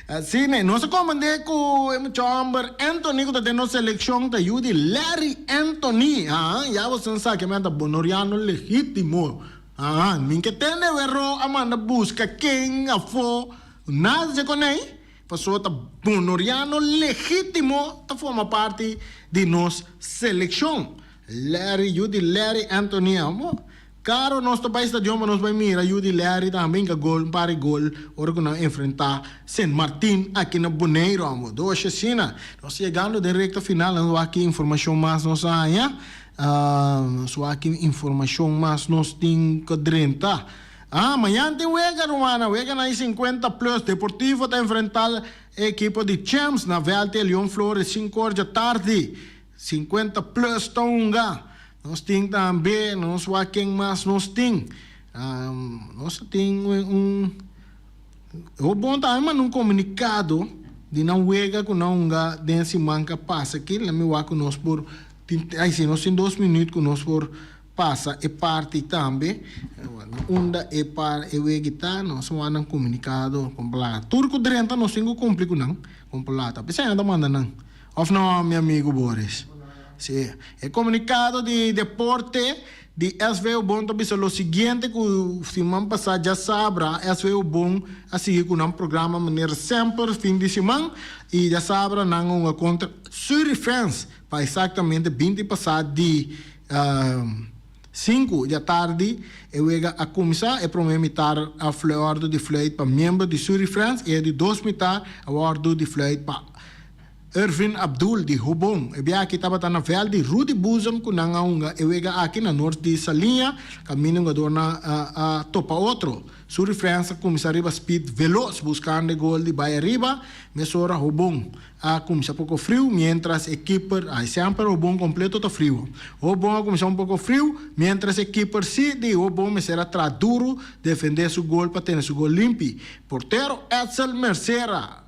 Assim, né? Nós comandamos com o chamber Anthony, que tem nossa seleção, da Yudi Larry Anthony. Já você sabe que é bonoriano legítimo. Ninguém tem erro, Amanda busca quem a for. Nada se conhece. Passou a bonoriano legítimo, tá forma parte de nossa seleção. Yudi Larry Anthony, amor. Caro nosso país da Joma nos vai mirar Yudi Larry também que gol, pare gol, ora que nós enfrentar San Martín aqui na Boneiro, amor. Dois China. Nós chegando de recta final, nós aqui informação mais nós aí, nós aqui informação mais nós tem que drenta. Amanhã tem Wega, Romana. Wega na 50 plus. Deportivo está enfrentar a equipe de Champs na Velte Leon Flores 5 horas da tarde. 50 plus Tonga. Nós temos também, nós quem mais nós temos. Nós temos o bom também um comunicado de não Wega com não desse manca passa aqui. Lá me vai com nós por aí sim, nós temos 2 minutos com nós por passa e parte também. Onda e par e Wega nós vamos um comunicado completo. Turco drenta nós temos cumprir com não completo. Pensei ainda manda não. Of não, meu amigo Boris. Sí. El comunicado de deporte de SVU Bom também é o seguinte, que semana passada já sabrá, SVU Bom a seguir com um programa maneira sempre fim de semana e já sabrá não uma contra Surifrance para exatamente 20 passado de 5 da tarde eu ia a começar e prometer a ordem de flight para membro de Surifrance e de 2 mitar a ordem de flight para Irvin Abdul de Hubong. E bia kita bata na vel de Rudy Buzam ku nangaunga ewega aqui na norte de Salinha, caminho nga dorna a topa outro. Suri França começaria speed veloz buscando gol de Bahia Riba, mesora Hubong. Começa pouco frio, mientras equipe sempre Hubong completo tá frio. Hubong começa pouco frio, mientras equipe si de Hubong me será tra duro defender su gol para ter su gol limpi. Portero Edsel Mercera.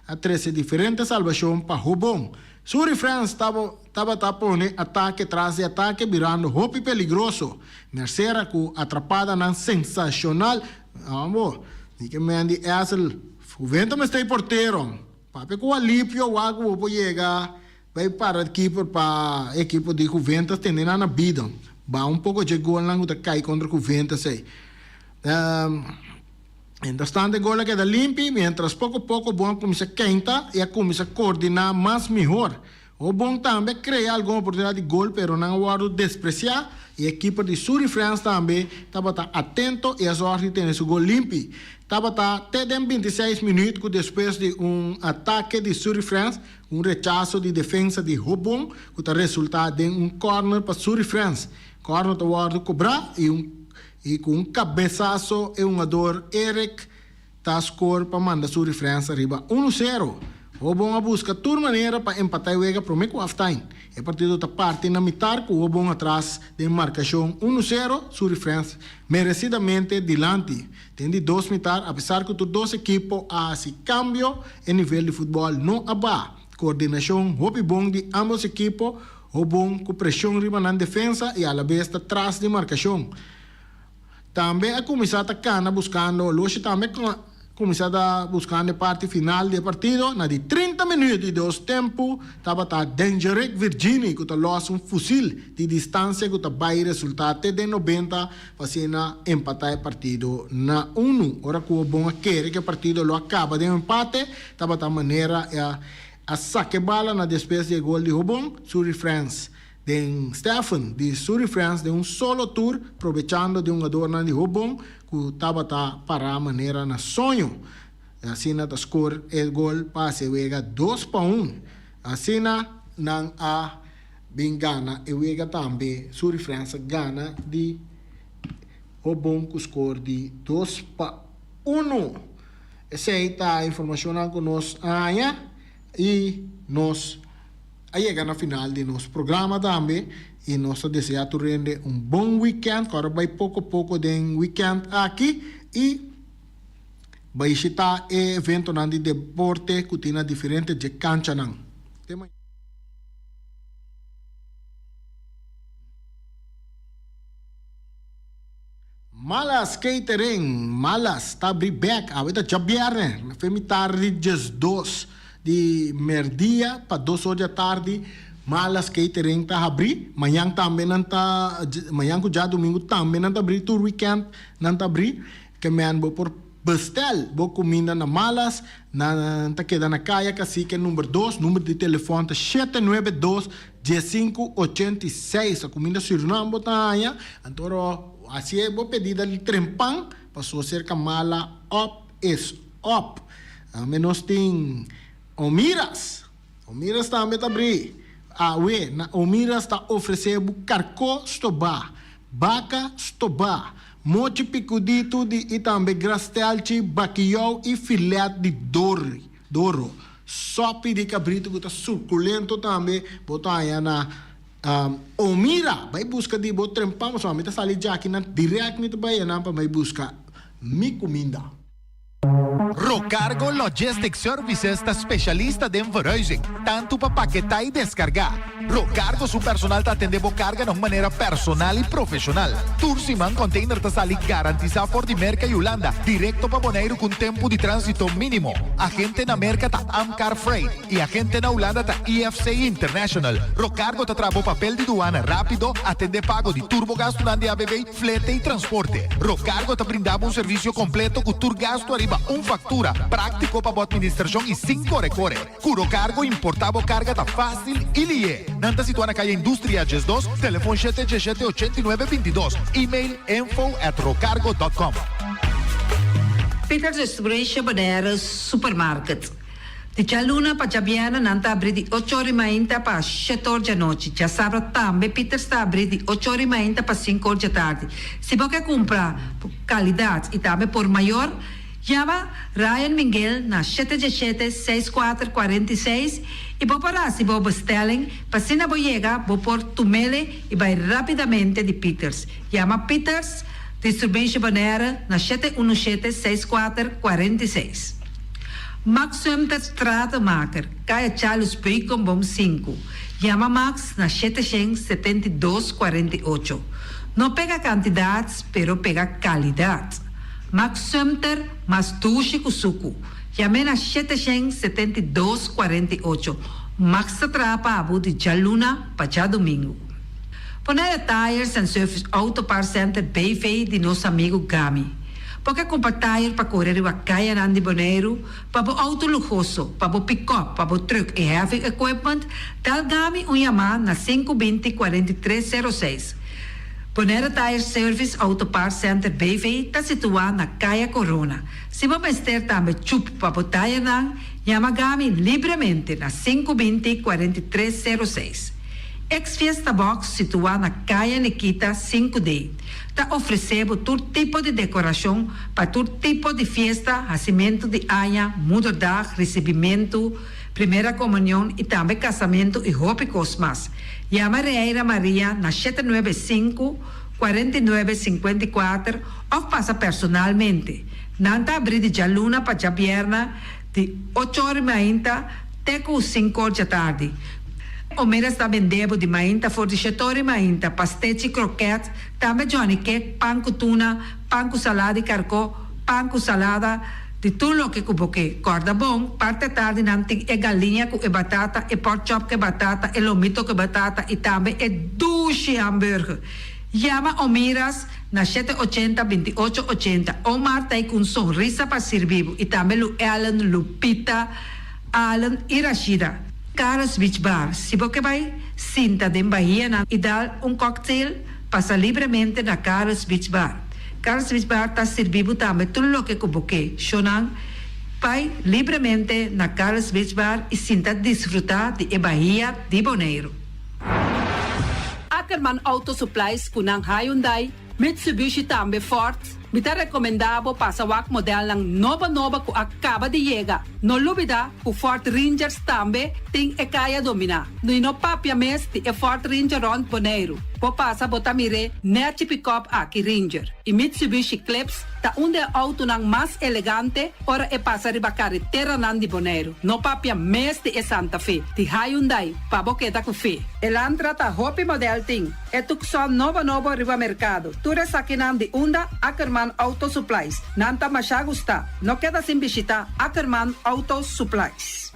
A 13 diferentes salvação para Hubong. Suri France estava tapando ataque atrás de ataque, virando hopi peligroso. Mercera com atrapada na sensacional. Amor, ni que me andi Edsel. O vento me está porteiro. Papi com alívio, o água vou chegar. Vai para a equipe de Juventus tendo na vida. Vai pouco de gol lá que cai contra Juventus aí. Entretanto, a gola queda limpa, mientras pouco a pouco o bom começa a quentar e começa a coordenar mais melhor. O bom também cria alguma oportunidade de gol, mas não o despreciar. E a equipe de Suri France também estava atento e a sorte de ter seu gol limpo. Estava até 26 minutos depois de ataque de Suri France, rechaço de defesa de Hubong, que resultado em corner para Suri France. Corner está cobrar e com cabeçaço e ador Eric tá score para mandar Suri France arriba 1-0. O bom a busca toda maneira para empatar o Wega para o half-time. O partido está parte na mitad com o bom atrás de marcação 1-0. Suri France merecidamente dilante. Tem de 2 mitad, apesar que os 2 equipos hacen cambio em nível de futebol não aba. Coordenação hopi bom de ambos equipos. O bom com pressão arriba na defesa e a la vez atrás de marcação. Também a começar a buscando, hoje também começar a buscar a parte final do partido, na de 30 minutos de 2 tempos, estava a Dangerous Virginia, que lança fuzil de distância, que vai resultado de 90, fazendo empatar o partido na 1. Ora que o bom quer que o partido lo acaba de empate, estava a maneira a saque bala na despesa de gol de Hubong, Suri France. De Stefan, de Suri France, de solo tour, aprovechando de adorno de Hubong, que estava para a maneira na sonho. Assim, na score, o gol passe Wega 2-1. Assim, não há bem gana, e Wega também, Suri France, gana de Hubong, com score de 2-1. Essa aí está a informação que nós ganhamos e nós chega na final de nosso programa também e nós desejamos render bom weekend, agora vai pouco a pouco de weekend aqui e vai estar evento de deporte que tem diferente de cancha não. Malas Catering, Malas, tá abrir back, tá jabiarne, femi tarde, just 2 de merdia, para 2 horas da tarde, Malas Catering tá abrir, manhã também não tá, manhã que já domingo também não tá abrir, tour weekend não tá abrir, que me vou por bestel, vou comida na Malas, na tá queda na caia, cacique número 2, número de telefone tá 792-1586, a comida Suriname botanha, então assim é, vou pedir ali trempang, passou cerca mala up is up. Menos tem Omiras. Omiras também está abrir. Na Omiras está oferecendo carcó stobá, baca stobá, mochi picudito e também grastelci, baquiol e filé de doro. Sope de cabrito que está suculento também, botar aí na Omira, vai buscar de botar trempang, mas somente está ali já aqui na direct nito vai na para vai buscar mi comida. Rocargo Logistic Services está specialista de verhuizing, tanto para paquetar e descargar. Rocargo su personal te atende bo carga de maneira personal e profissional. Tursiman container te sali garantiza por di merca e Holanda, directo para Bonaire com tempo de trânsito mínimo. Agente na merca ta Amcar Freight e agente na Holanda ta EFC International. Rocargo te trabo papel de duana rápido, atende pago de turbo gasto de ABB, flete e transporte. Rocargo te brindava um serviço completo com tur gasto arriba factura, prático para a administração e 5 recore. Curo cargo, importava carga tá fácil e lie. Nanta situa na calle Industria Ges 2, telefone 717-8922, e-mail info@rocargo.com. Peters Distribution Bonaire Supermarket. De Jaluna para Jabiana nanta abrir de 8h30 para 7h da noite. Já sabe também Peters está abrir de 8h30 para 5h da tarde. Se você comprar qualidade e também por maior, chama Ryan Miguel na 717-6446 e vou parar se vou bestelling, para se não vou chegar, vou pôr tumele e vai rapidamente de Peters. Chama Peters Distribution Bonaire na 717-6446. Max Sumter Stratenmaker, Kaya Charles Bacon Bom 5. Chama Max na 772-48. Não pega quantidades, pero pega qualidade. Max Sumter, mas tushi kusuku. Chame na 772-48. Max Trapa abu de Jaluna para domingo. Bonaire Tires and Service Auto Part Center Bayfay de nosso amigo Gami. Porque compra tire para correr a caia de Bonaire, para o auto luxuoso, para o pick-up, para o truck e heavy equipment, tal Gami chamar na 520-4306. Bonaire Tire Service Auto Part Center BV está situado na Caia Corona. Se você ter também chup para botar chama Gami livremente na 520-4306. Ex-Fiesta Box situado na Caia Nikita 5D. Está oferecendo todo tipo de decoração para todo tipo de festa, nascimento de anha, mudança, recebimento, primeira comunhão e também casamento e roupa cosmas. Chama Reira Maria na 795-4954 ou passa personalmente. Nanta abrir de Jaluna para Jabierna de 8h30 até 5h da tarde. O Mera está vendendo de mainta, fordichetori mainta, pastete e croquete, também Johnny Cake, pão com tuna, pão com salada e carcó, pão com salada, de tudo o que cuboque. Corda bom, parte tarde nanti é galinha com batata, e pork chop com batata, e lomito com batata, e também é duche hambúrguer. Chama Omiras na 780-2880. Omar tá aí com sorriso para servir, e também o Alan, Lupita, Alan e Rashida. Carlos Beach Bar. Se você vai sinta de Bahia e dar cocktail, passa livremente na Carlos Beach Bar. Carlos Beach Bar está servindo também tudo o que você chonan. Vai livremente na Carlos Beach Bar e sinta desfrutar de Bahia de Bonaire. Ackerman Auto Supplies kunang Hyundai, Mitsubishi também Ford, Mita recomendabo pasawak model ng nova ku acaba de llegar. No lubida ku Ford Rangers tambe ting e kaya domina. No ino papia mes ti e Ford Ranger on Bonaire. Po pasa botamire net pick-up aki Ranger. I Mitsubishi Eclipse ta unde auto nang mas elegante ora e pasa riba carretera nan di Bonaire. No papia mes ti e Santa Fe. Ti Hyundai pa boketa ku fe. Elantra ta hopi model ting. E tukson nova riba mercado. Ture sakinan di unda Ackerman Auto Supplies. Nanta masya gusta. No queda sin bisita Ackerman Auto Supplies.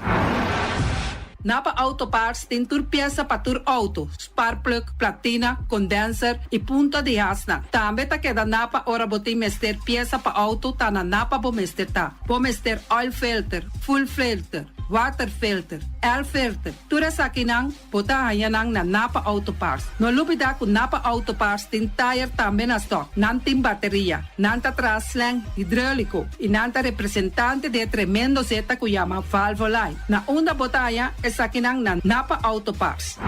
Napa Auto Parts tin tur pieza pa tur auto, spark plug, platina, condenser e punta de asna. Tambe ta queda napa ora botin mester pieza pa auto ta na napa bo mester ta. Bo mester oil filter, full filter, water filter, air filter. Tura sakinang bota hayanang na Napa Auto Parts. No lubida ku Napa Auto Parts tin tire tambe na stock, nantin bateria, nanta traslang hidráulico e nanta representante de tremendo zeta ku llama Valvoline. Na unda botaya es sakinang na Napa Auto Parts.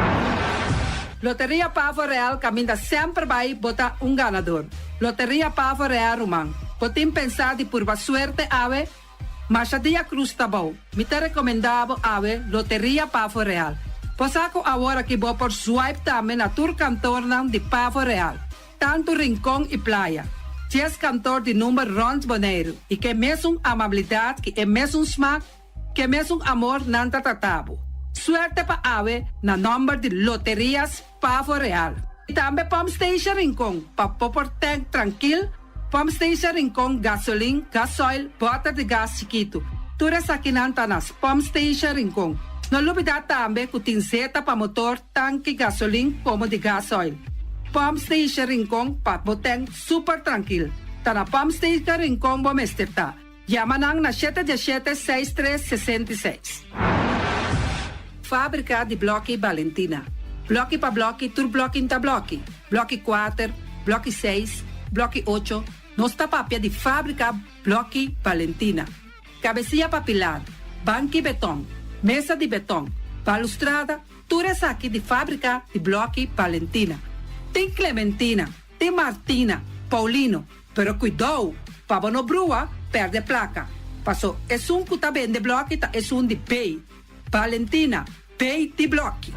Loteria Pavo Real caminda sempre vai bota un ganador. Loteria Pavo Real Rumang. Potim pensar de purva suerte ave, mas a dia cruz tá bom. Me te recomendavo ave Loteria Pavo Real. Posaco agora que vou por swipe também na tur cantor de Pavo Real. Tanto rincão e playa. Ties cantor de número Rons Bonaire. E que mesmo amabilidade, que é mesmo smack, que mesmo amor nanta tratabo. Suerte pa ave na number de Loterias Pavo Real. E também Pump Station Rincon, pa popor tank tranquil, Pump Station Rincon gasolina, gasoil, bota de gas chiquito. Tura sakinanta nas Pump Station Rincon. No lubida também que tem zeta pa motor, tanque gasolina como de gasoil. Pump Station Rincon pa boteng super tranquil. Ta na Pump Station Rincon bom esteta. Yamanang na 717-6366. Fábrica de Blochi Valentina. Blochi pa blochi, tur blochi inta blochi. Blochi 4, blochi 6, blochi 8. Nosta papia de fábrica Blochi Valentina. Cabecilla papilar, banqui betão, mesa de betão, balustrada, tudo isso aqui de fábrica de Blochi Valentina. Tem Clementina, tem Martina, Paulino, pero cuidado, para não brua, perde placa. Passou, é que tá bem de Blochi, é de pay. Valentina, pay de Blochi.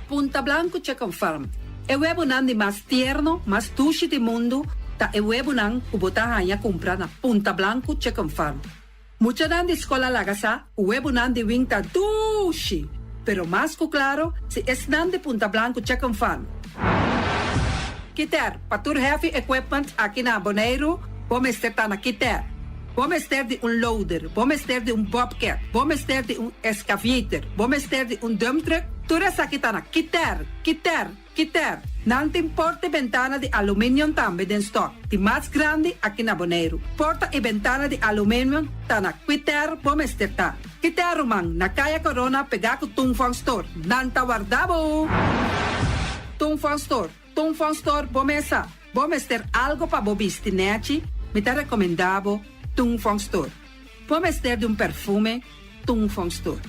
Punta Blanco Chicken Farm. É o webo de mais tierno, mais tushi do mundo, ta e webo nang ubota hanya compra na Punta Blanco Chicken Farm. Mucha nan de escola lagasa, o webo nan de wing ta tushi. Pero mais que claro, se es nan de Punta Blanco Chicken Farm. Kiter, patur heavy equipment aqui na Bonaire, vamos ter na Kiter. Vamos ter de loader, vamos ter de bobcat, vamos ter de excavator, vamos ter de dump truck. Tudo isso aqui tá na Kiter. Não tem porta e ventana de alumínio também em stock. De mais grande aqui na Bonaire. Porta e ventana de alumínio tá na Kiter, vamos ter tá. Kiter Rumang, na Kaya Corona, pegar com Tungfang Store. Nanta guardabo. Tungfang Store, vamos ter algo para bobistinete. Me tá recomendado Tungfang Store. Vamos ter de perfume, Tungfang Store.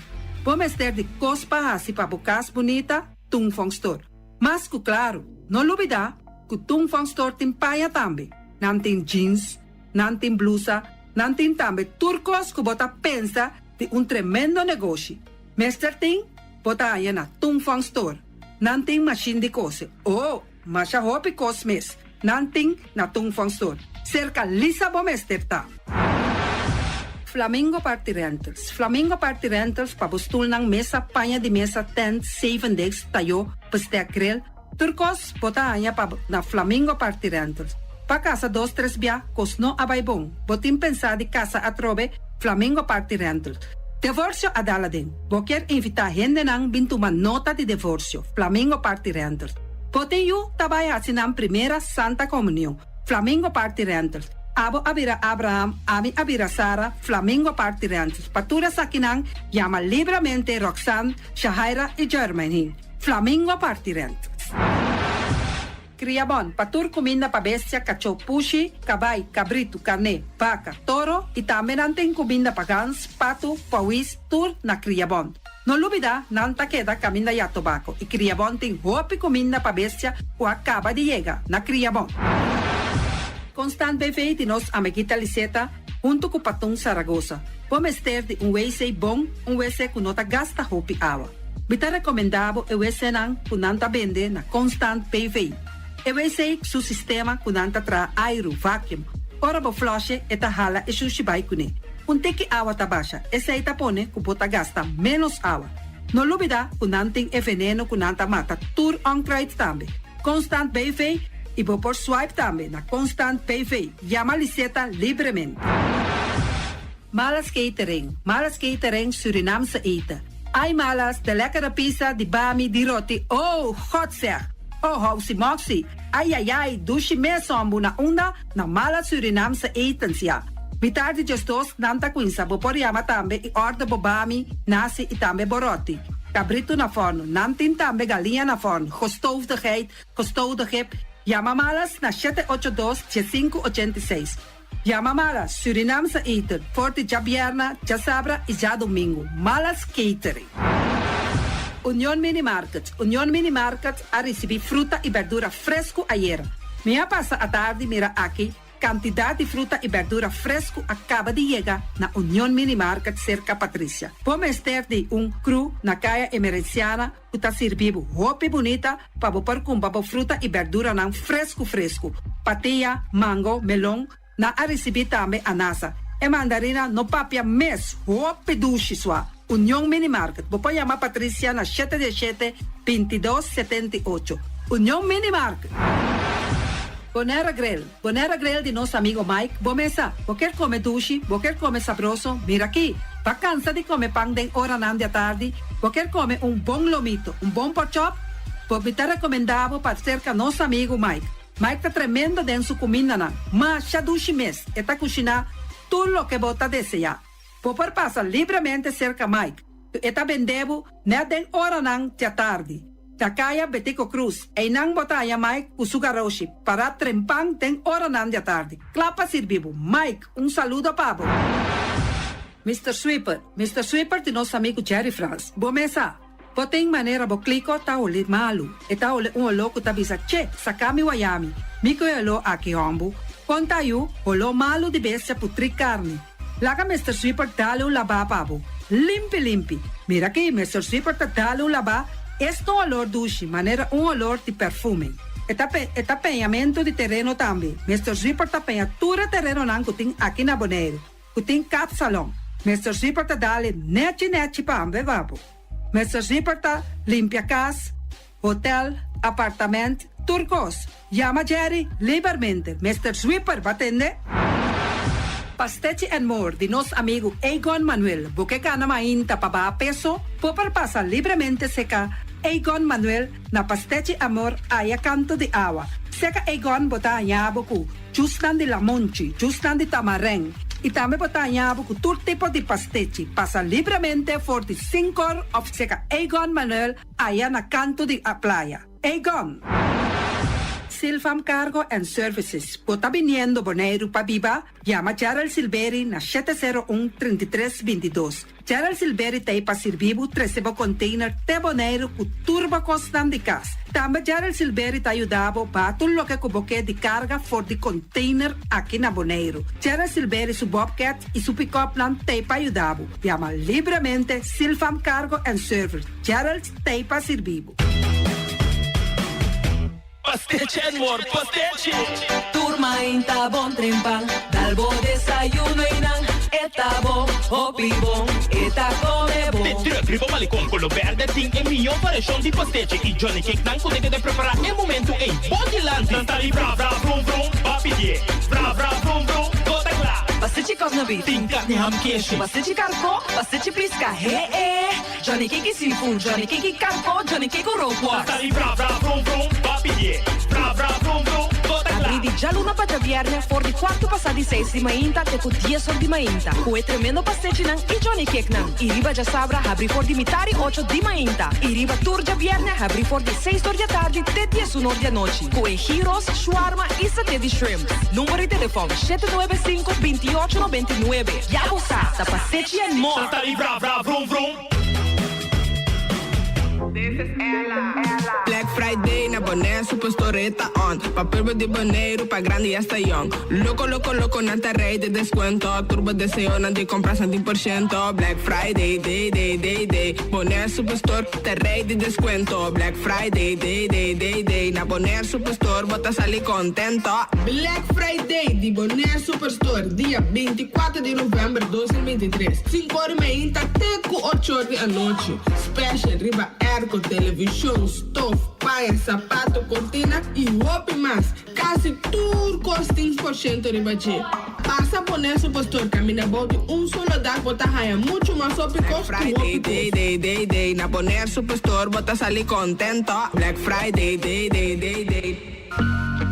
Vamos ter de cospa assim para bocas bonita, Tungfang Store. Mas que claro, não duvida que Tungfang Store tem paia também. Não tem jeans, não tem blusa, não tem também turcos que bota pensa de tremendo negócio. Mester tem, bota aí na Tungfang Store. Não tem machine de cose. Mas a roupa cosmes. Não tem na Tungfang Store. Cerca lisa bom mester tá. Flamingo Party Rentals. Flamingo Party Rentals pa bustul ng mesa, panha de mesa, tent, 7 days, tayo, pasteakrel. Turcos, bota anya pa na Flamingo Party Rentals. Pa casa 2-3 biya, kos no abay bong. Botin pensa di casa atrobe, Flamingo Party Rentals. Divorcio adala din. Boker invita gente nang bintuman nota de divorcio. Flamingo Party Rentals. Botin yu tabaya sinang primera Santa Comunión. Flamingo Party Rentals. Abo abira Abraham, ami abira Sara, Flamingo Party Rentals. Patura sakinang, llama libremente Roxanne, Shahaira y Germany. Flamingo Party Rentals. Criabon, patur comida pa bestia, cacho pushi, cabay, cabrito, carne, vaca, toro, y también anten comida pa gans, pato, pawis, tur na Criabon. No lubida, nanta queda caminda ya tobacco, y Criabon ten hopi comida pa bestia, o acaba de llegar na Criabon. Constant BV de nos amiguita Liseta, junto com Patung Zaragoza. Vamos ter de WC bom, WC que nota gasta hopi água. Bita recomendável o WC não que nanta vende na Constant BV. O WC su sistema que nanta tra aero vacuum. Ora bo flush eta hala e sushi bai kune. Teki água tá baixa, esse aí tá pone que bota gasta menos água. Não lubida que nanting e veneno que nanta mata tur onkruid também. Constant BV e vou por swipe também na Constant BV. Llama Liseta livremente. Malas catering Surinaamse eten. Ai malas, de lekkere pizza, die bami, die roti. Oh, god zeg. Oh, housie moxie. Ai, dushi mesombu na unda, na malas Surinaamse etens ja. Bitar de gestos, nanta quinza, bo por yama tambe, i orde bo bami, nasi i tambe boroti. Cabrito na forno, nantin tambe galinha na forno. Gestoofdigheid, Yama malas na 782-586. Yama malas, Surinaamse eten, forte ja bierna, ja sabra e ja domingo. Malas catering. Union Mini Market a receber fruta e verdura fresco ayer. Minha passa a tarde mira aqui, quantidade de fruta e verdura fresco acaba de chegar na Union Mini Market cerca Patrícia. Vamos ter de cru na caia emergenciana que está servindo roupa bonita para pôr com fruta e verdura não fresco. Patia, mango, melão, na a receber também anasa. E mandarina no papia mes, roupa duche sua. Union Mini Market. Vou chamar Patrícia na 717-2278. Union Mini Market. Bonera Grill de nosso amigo Mike. Bomesa, vou quer comer duche, vou quer comer sabroso. Mira aqui, va cansa de comer pão de hora nan de tarde, vou quer comer bom lomito, bom pork chop. Vou me ter recomendado para cerca nosso amigo Mike. Mike tá tremendo dentro sua comida nan, mas já duche mes, e tá cozinhando tudo o que bota desejar. Vou por passar livremente cerca Mike, e tá vendendo ne den hora nan de tarde. Takaya Betico Cruz, e nang botaya Mike Usugaroshi, para trempang ten hora nan de tarde. Clapa sirvivo. Mike, saludo pabo. Mr. Sweeper de nosso amigo Jerry France. Bomesa, tem maneira bo clico ta ole malu, e ta ole louco ta bisa che, sakami wayami, miko elo aki hombu, contayu, olo malu de bestia putri carne. Laga Mr. Sweeper dale laba pabo. Limpi. Mira aqui, Mr. Sweeper ta dale laba. Este olor duche, maneira olor de perfume. Tapeamento de terreno também. Mr. Zipper tapeia tudo terreno não que tem aqui na Bonaire. Que tem cap salão. Mr. Zipper tá dale net para ambevapo. Mr. Zipper tá limpia casa, hotel, apartamento, turcos. Llama Jerry livremente. Mr. Zipper vai atender. Pastete and More de nosso amigo Egon Manuel. Porque gana mainta para peso, pode passar livremente seca Egon Manuel na Pastete Amor a canto de água. Seca Egon botar yabuku, justan de lamonchi, justan de tamareng. E também botar yabuku todo tipo de pastete. Passa livremente for de 5 horas of seca Egon Manuel a na canto de a playa. Egon. Silfam Cargo and Services. Bota viniendo Bonaire pa Biba, llama Gerald Silveri na 701-3322. Gerald Silveri te pa servivo 13 container te Bonaire ku turbo constant de cas. Também Gerald Silveri te ayudavo pa tudo lo que cuboque de carga for de container aqui na Bonaire. Gerald Silveri su Bobcat e su pick-up plan te pa ayudavo. Llama livremente Silfam Cargo and Services. Gerald te pa servivo. Pastete and More, pastete. Turma inta bom trempal, dal bo desayuno inang, eta bom, hopi bom, eta come bom. Te tribo malicom con lo verde ting e mio variação de pastete e Johnny Cake não consegue de preparar em momento em Bodyland. Tanta li bra vrum vrum, papi die, bra vrum vrum, toda lá. Pastete cosna beef, Ting carne ham queijo. pastete carco, pastete pisca, Johnny Cake seafood, Johnny Cake carco, Johnny Cake roquas. Tanta li bra vrum vrum, papi die, bra vrum vrum, toda lá. Abri di già luna para viernes, for di quarto passati 6 di mainta, te cu 10 ore di mainta. Cu tremendo pastete nan e Johnny Cake nan. I riba già sabra, abri for di mitari 8 di mainta. I riba tour già viernes, abri for di 6 ore di tardi, te 10 ore di noci. Cu gyros, shawarma e satè di shrimp. Numero di telefono 795-2899. Ya sa, da Pastete and More. Tanta li bra vrum vrum. Black Friday na boné superstoreta on. Papel de boneiro pa grande e hasta young. Loco, loco, loco, nata rei de descuento. Turbo deseo, de compra 100%. Black Friday, day. Boné superstore, te rei de descuento. Black Friday, day. Na boné superstore, bota sali contento. Black Friday di Bonaire Superstore, dia 24 de novembro de 2023. 5h30 até 8h da noite. Special, riba airco, televisão, stove, paia, sapato, cortina e roupa mais. Quase tudo custa 15% riba de. Passa Bonaire Superstore, caminha bode solo dar, bota raia, muito mais sopa e custa. Friday, day. Na Bonaire Superstore, bota sali contento. Black Friday, day.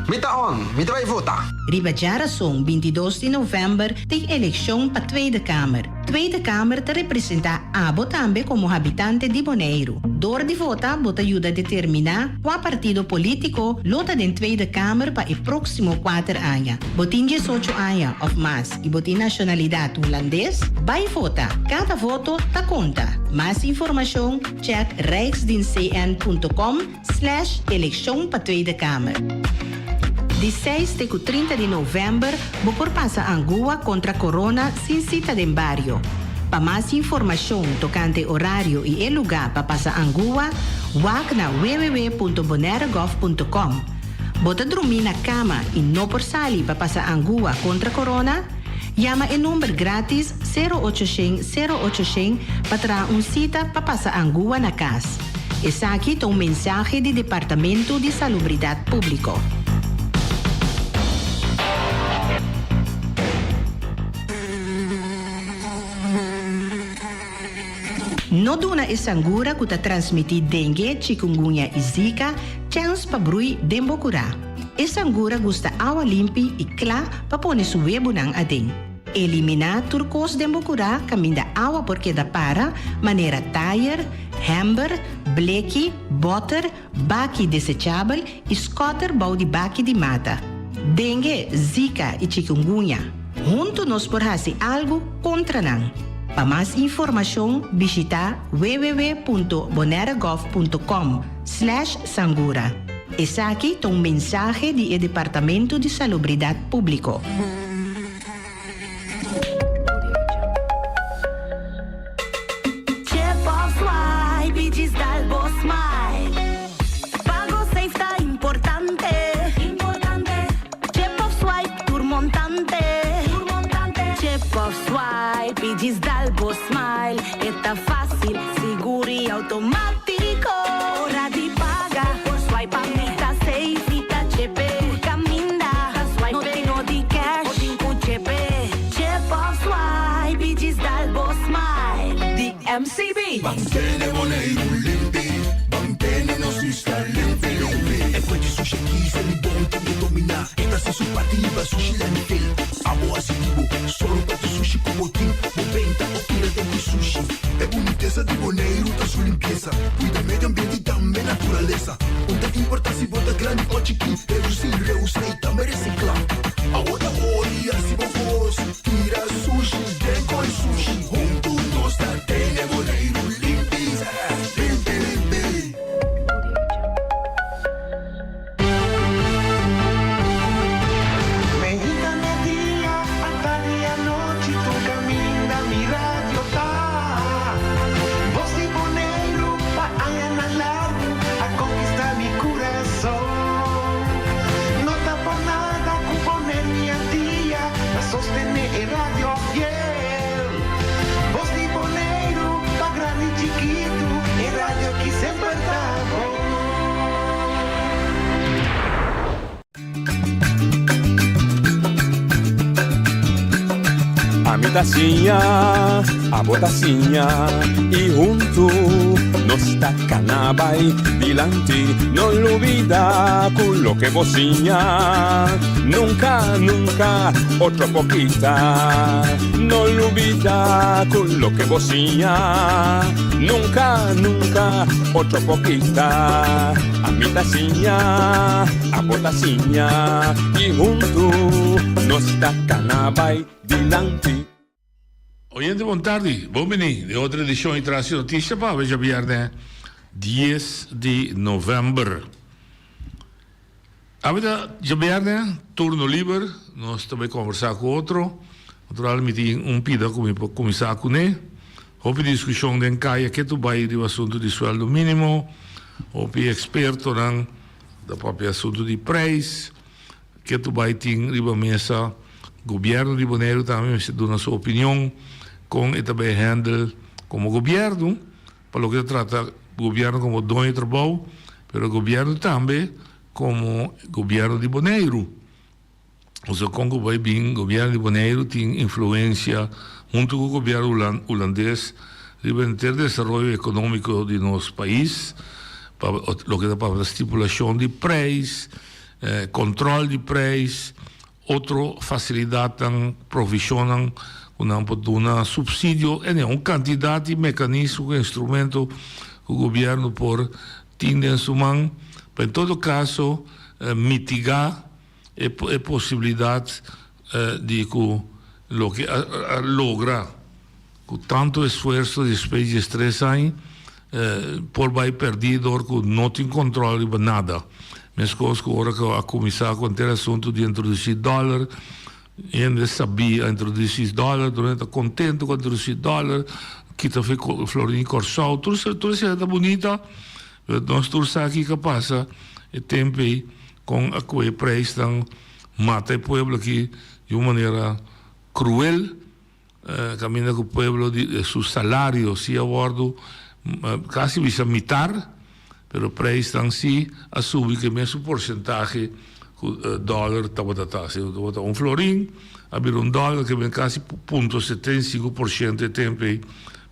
Mita on, mita vai vota. Ribadjara song 22 de november tem eleição para Tweede Kamer. Tweede Kamer te representa Abo também como habitante de Bonaire. Door de vota bota ajuda a determinar qual partido político lota den Tweede Kamer para o próximo 4 anos. Botin 18 anos of mais e botin nacionalidade holandês, vai vota. Cada voto ta conta. Mais informação, check rijksdienstcn.com/eleição para Tweede Kamer. De 6 até 30 de novembro, Bocor passa Angua contra Corona sem cita de barrio. Para mais informação tocante horário e el lugar para passar Angua, wak na www.bonaeregov.com. Bota dormir na cama e não por sali para passar Angua contra Corona? Llama o número grátis 0800 para trazer cita para passar Angua na casa. Essa aqui é mensagem do Departamento de Salubridade Público. No duna e sangura que transmite dengue, chikungunya e zika, chance pa brui dembo cura. E sangura gusta awa limpi e kla pa pone suwebo ng ading. Elimina turcos dembo cura kaminda awa porque da para, manera tire, hamber, bleki, butter, baki desechable e scotter bau di baki di mata. Dengue, zika e chikungunya. Junto nos porhasi algo contra nang. Para mais informação, visita www.bonaeregov.com/sangura. Essa aqui é mensagem do Departamento de Salubridade Público. Dalbo Smile, está fácil, seguro e automático. Hora de pagar, por swipe a meta safe, tá chepe. Caminda, no tenho de cash, o dinco chepe. Chep of swipe, diz Dalbo Smile. The MCB. Mantene Bonaire limpi, mantene nos está limpi. E poi di sushi chi se li bonti di dominar. Esta se su partiva sushi la nivel. Amo asitivo, solo para tu sushi como team. Moventa o tira de sushi. É boniteza de Bonaire, tá sua limpeza. Cuida meio ambiente e também natureza. Onde importa se bota grande ou chiquinho. Reduzir, reusar e também reciclar. Agora olha se vos tira sushi, deco e sushi. Junto nós tá tem Bonaire limpi, limpi. Sostener e radio fiel. Voz de Bonaire, pa grande e chiquito, e radio que sempre tá bom. A mitacinha, a botacinha, e junto nos tacanabay dilanti, no olvida con lo que vocinha. Nunca, nunca, otro poquita, no olvida con lo que vocinha. Nunca, nunca, otro poquita. A mitacinha, a botacinha, y junto nos tacanabay dilanti. Oyente, buon tardi, buongiorno, de otra edición de Tracio Noticia para hoje viernes 10 de novembro. Avete già bene, turno libero, noi stiamo conversando con altro, naturalmente un pida come commissar con ne, hopi discussione den caia che tu vai di assunto di sueldo minimo, hopi esperto dan da proprio assunto di prezzo, che tu vai ting riba mesa, governo di Bonaire também se dá sua opinião com e também handle como governo, para o que trata governo como dono de trabalho, pero governo também como governo de Bonaire. O seu Congo vai bem, governo de Bonaire tem influência junto com o governo holandês em ter desenvolvimento econômico de nosso país, para o que dá para a estipulação de preços, controle de preços, outra facilidade provisionam um subsídio e uma quantidade de mecanismos, instrumento que o governo por ter em sua mão, para em todo caso mitigar a possibilidade de que o que logra com tanto esforço, despesa e estresse aí, por vai perdido que não tem controle de nada. Mas coisas que agora que a comissão com o assunto de introduzir dólar, ainda sabia introduzir dólar, durante contente com introduzir dólar, que está feito florim corsal, tudo isso é bonita, nós todos aqui que passa e tempo com a coisa preço então mata o povo aqui de uma maneira cruel, caminha com o povo de seu salário se abordo quase visa mitar, pero preço então se assume que mesmo porcentagem dólar estava um florim, abrir dólar que vem quase 0,75% de tempo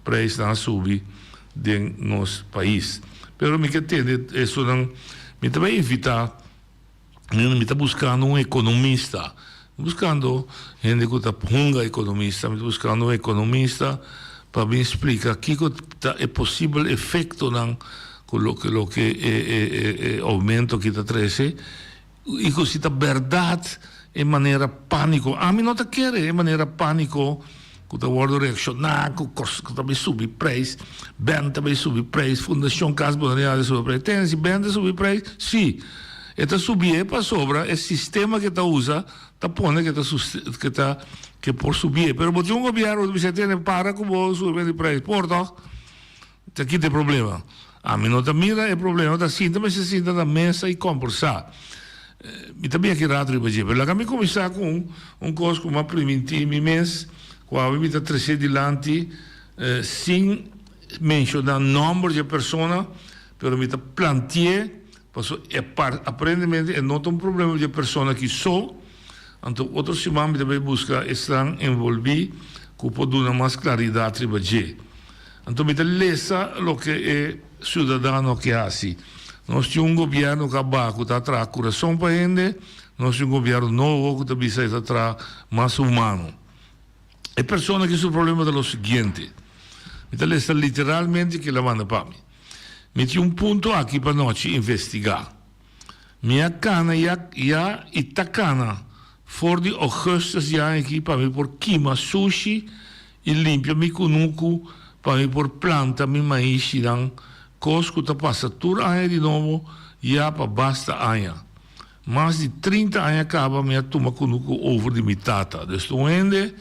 preço não assume de nosso país. Pero me que entende isso não me também evitar me está buscando um economista, buscando gente que está hunga economista, me está buscando um economista para me explicar que é possível efeito não com lo que é aumento que está trazendo e que está verdade em maneira pânico. A mim não está querendo em maneira pânico que está vendo reaccionar, que também subir preço, bem também subir preço, Fundação Casa Bonariada subir preço, tem esse bem de subir preço, sim. Está subir para sobra, é sistema que está usa, está pondo que por subir, mas botar um governo você tem para como subir de preço, porta, aqui tem problema. A mim não está mira é problema, está sinta, mas se sinta na mesa e conversar. E também aqui rato de baixo, mas lá me começar com coisa como a primitiva mês, quando me está trazendo dilante, sem mencionar número de pessoas, mas me está planteando. Aparentemente não tem problema de pessoa que só, então outros semana também busca estão envolvidos que pode dar mais claridade para você. Então me lesa o que é cidadão que faz. Nós temos governo que está atrás do coração para ele, nós temos governo novo que está atrás mais humano. É pessoa que o problema é o seguinte, me lesa literalmente que ela manda para mim. Mi tinha ponto aqui para nós investigar. Minha cana já itacana, for de augustus já aqui para mim por queima sushi e limpa mi cunuco para mim por planta mi maíz e dan cosco tá passa tudo aí de novo já para basta aí. Mais de 30 anos acaba minha toma cunuco over de mitata. Desto ende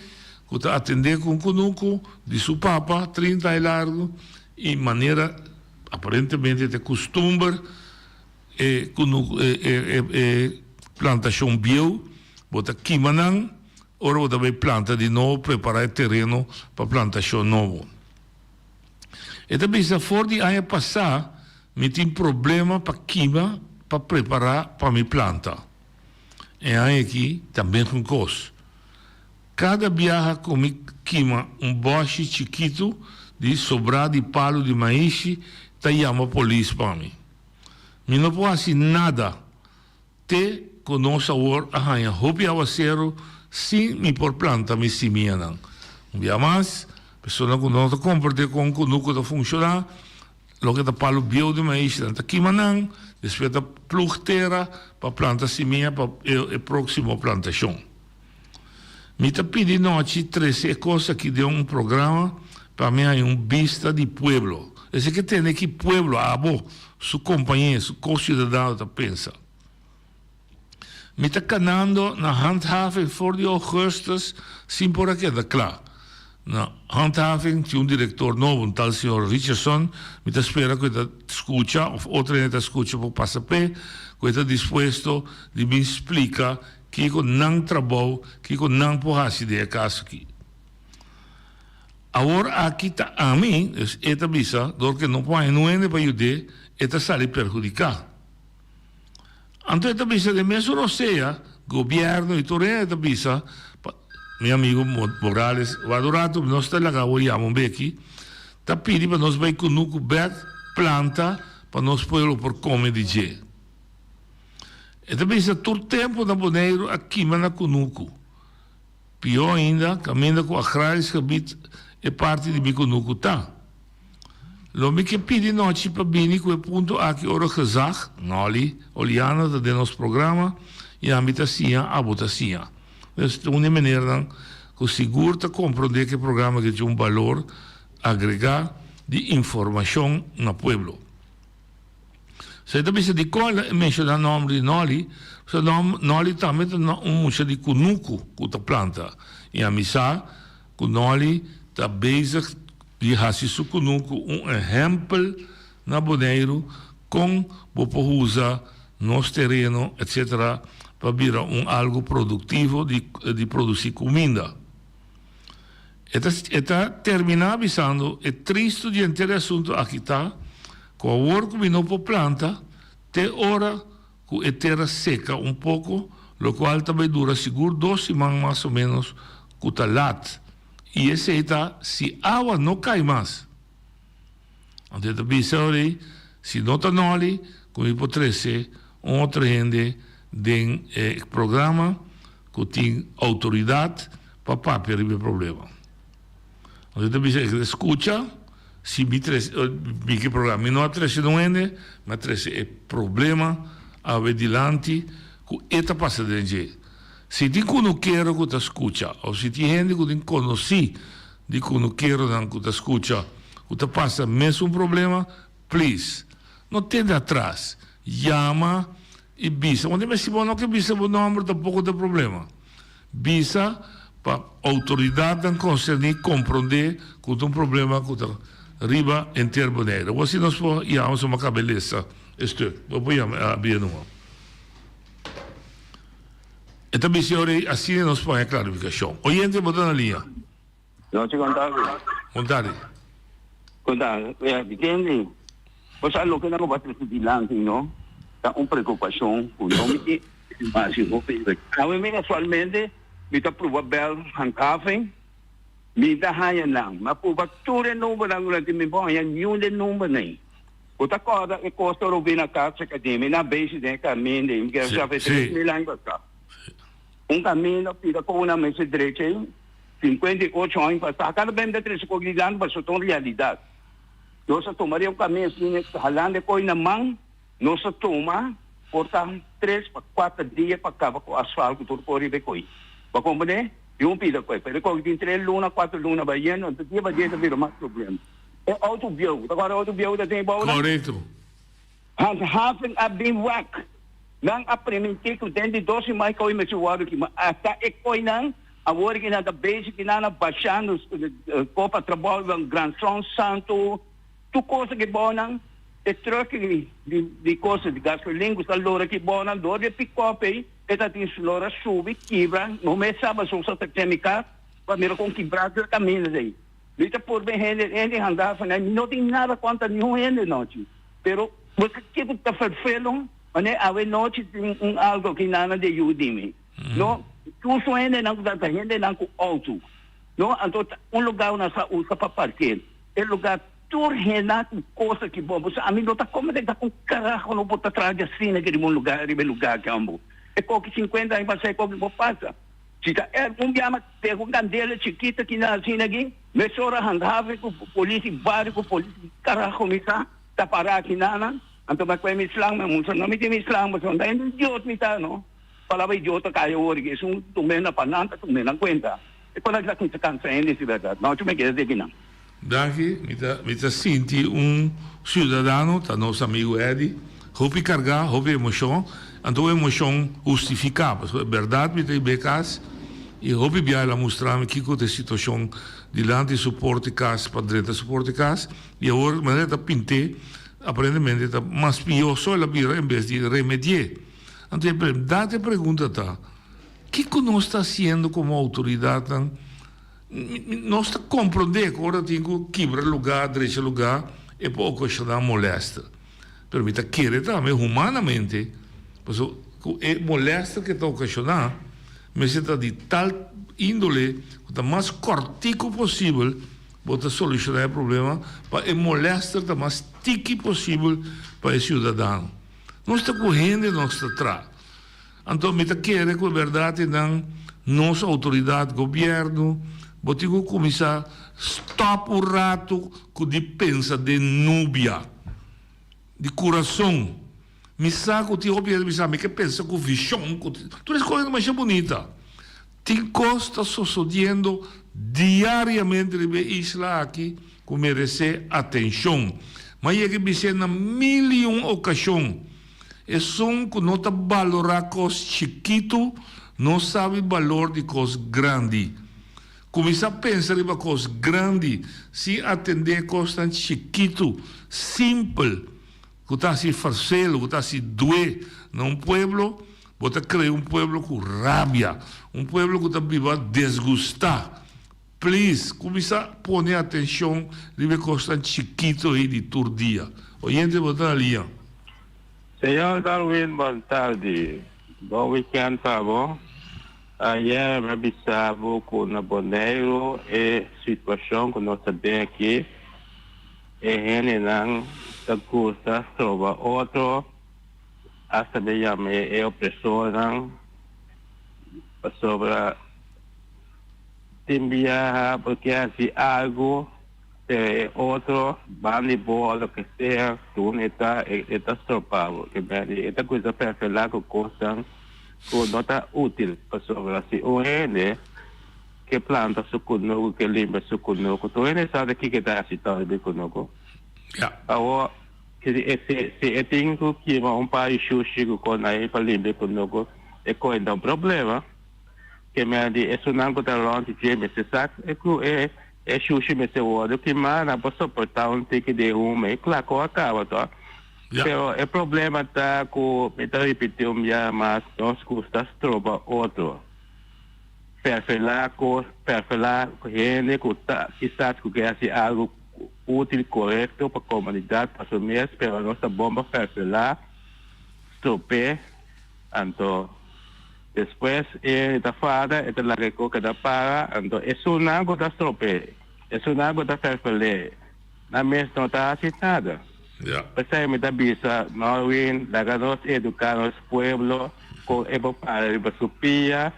que tá atender com cunuco de seu papa 30 anos largo e maneira aparentemente de costume plantação bio, bota quimanang, ora bota vai planta de novo, preparar o terreno para plantação novo. E também se for de ano passado, me tem problema para quima, para preparar para minha planta. E aí aqui também com coisa. Cada viaja com quima boche chiquito de sobrar de palo de maíz, tá chama a polícia para mim. Me não pode fazer nada. Te conosco agora arranha roupa e aguaceiro sem me por planta me simia não. Um dia mais, pessoa que não está comportando com o núcleo está funcionar, lo que está palo bio de maíz está aqui manang, depois está plugteira para planta simia para a próxima plantação. Me está pedindo noite 13 coisas que deu um programa para mim é vista de pueblo. Esse que tem aqui pueblo, sua companhia, seu co-cidadão pensa. Mita kanando na handhaving voor die augustus, sim por aqui da klaar. Na handhaving, tinha diretor novo, um tal senhor Richardson, mita espera que ele escuta, ou outra gente escuta por passapé, que ele está disposto de me explicar que eu não trabalho, que eu não posso ideia caso aqui. Agora aqui está a mim, esta bisa, porque não pode não é para ajudar, esta sai perjudicar. Então esta bisa de mesmo roceia, governo e tudo esta bisa, meu amigo Morales, o adorato nós está lá olhamos bem aqui, tá pedindo para nós vai com nuco bet planta para nós pôr por comer de je. Esta bisa todo tempo na boneiro aqui mana kunuku. Pior ainda, caminha com a Acrais que é parte de Bicunucu tá. Lo me que pedi noite para bini com o ponto aqui ora gezag, noli, oliana da nosso programa e a habitação, a botação. Então, uma maneira que seguro te compreender que o programa que tem valor agregar de informação no pueblo. Se você pensa de qual menciona o nome de noli, o noli também tem muita de kunuku que a planta. E a missa, que noli está bezig de fazer su kunuku exemplo na boneiro com o usa nos terreno, etc., para virar algo produtivo de produzir comida. Eta termina avisando, é triste de entender assunto aqui está, com a work vino por planta, te hora que a terra seca um pouco, lo qual também dura seguro 2 semanas mais ou menos, que está lat. E esse está, se a água não cai mais. Então, se não está noli, como pode ser, outra gente de programa que tem autoridade para papel o problema. Então, escuta, se me que programa não atrese não é, mas atrese é problema a ver dilante que eta passa de gente. Se tem que não quero que te escuta, ou se tem gente que tem conheci de que não quero que te escuta, que te passa mesmo problema, please, não tende atrás, chama e bisa. Onde me se não que bisa o número tampouco tem problema. Bisa para a autoridade concernir compreender que tem um problema que riba em termo negro. Você nós vamos uma cabeleça, este, vou abrir numa. Então, senhores, assim nós põe a clarificação. Oyente, botando na linha. Não te contar. Vontade. Contar, entende? Você sabe o que não vai ter vigilante, não? Tá uma preocupação com o nome de máximo. A mim, atualmente, me está provável handhaving, me está hainan, mas provatura número lang que me põe, yun de número nem. O tá coda e costa rovina casa academia na base de caminho, que já fez 3 mil anos cá. Caminho pida com uma mesa direita, 58 anos passar, cada bem de 3 cogliando para sua realidade. Nós tomaria caminho assim, halando coi na mão, nós toma, portanto 3 para 4 dias para acabar com o asfalto todo por aí coi. Para compreender, yung pida coi, pero kung din 3 luna, 4 luna ba yan, então dia ba dia também mais problema. É autobiog, agora autobiog da tem bola. Correto. Handhaving a been whack. Nang apremente ko den di 12 mai ko imesi waro ki ata ekoi nang awori ki na da basic ki na baixando ko pa trabalho ng Grand São Santo tu coisa que bonang e truck di coisa de gasolina gusta lora ki bonang do de pick up e ta tin lora subi quebra no me saba so sa técnica pa mero com quebrado caminho aí lita por bem ele andava não tem nada contra nenhum ele não pero você que tá ferfelong ane awe noite tem algo que nada de Udemy. No, tu suene nang data gente nang ku auto. No, então lugar na sa usa para parquear. É lugar tur hena coisa que bom. Você a mim não tá como de com carajo no bota atrás assim naquele lugar que ambo. É que 50 anos passei que vou passa. Chica, é dia mas pego candela chiquita que na assim aqui, me sora handhave com polícia, vários com polícia, carajo misa, tá parar aqui nana. Anto magkway mislang, mamunsan na may mislang, masun dahil idiot mita, no? Palaba idiot kaya ori, isang tumena pananta, tumena kwenta. E pala naglakit sa kansa, hindi si verdad. Não, tu me quedas de ginang. Daqui, mita sinti cidadano, tá nosso amigo Eddie, hopi carga, hopi emoção, Então, emoção justificada. É verdade, me tem becas. E eu vi a mostrar que a situação diante de suporte casa para direita suporte casa. E agora, maneira de pintar, aparentemente, está mais pior só a vira em vez de remediar. Então, dá-te a pergunta, tá? O que nós está fazendo como autoridade? Nós está compreendendo que agora tem que quebrar lugar, direito lugar, e pouco isso dá molesta. Permita querer também, humanamente, é molesta que está ocasionando, mas está de tal índole, que está mais cortico possível, para solucionar o problema, para é molesta está mais sticky possível para o cidadão. Nós está correndo, nós está atrás. Então, me está querendo que a verdade não, nossa autoridade, governo, vou ter que começar a stop o rato que de pensa de núbia, de coração. Me saco de objeto, me sabe que pensa com visão, tudo as coisas mais bonita. Tem costa sucedendo diariamente na isla aqui que merece atenção. Mas é que me ser na milhão ocasiões. É som que não está valorar coisas chiquito, não sabe o valor de coisas grandes. Começar a pensar em coisas grandes, se atender coisas tão chiquito, simples, que está se fazendo, que está se doer num pueblo, você cria pueblo com rabia, pueblo que está vivo desgustar. Please, começar a pôr atenção em coisas tão chiquito aí de todo dia. Oyente, você ali. Senhor Darwin, boa tarde. Bom weekend, tá bom? Ayer revisava com o Boneiro a situação que nós sabemos aqui. E ele não se custa sobre outro. A saber, é a pessoa sobre enviar porque assim algo outro vale boa que seja tudo está estropado esta coisa para falar com coisa que não está útil para sobre assim o ele que planta sucunoco que limpa sucunoco tu ele sabe que está citado de sucunoco agora que se tem que país chuchico com aí para limpar sucunoco é coisa um problema que me diz é não que está longe de me se sabe é xuxi me se vuole que mana posso suportar tique de é claro que acaba tá pero o problema tá com me tá repetindo mas nós custa tropa outro per falar gente que está que é algo útil correto para a comunidade para o mês pero nossa bomba per falar trope então depois da fada é da que da para então é uma coisa trope é uma coisa perfeita na mesma não está acertada Pasal me da bisa Norwin laganos educar os pueblo com ebo para supia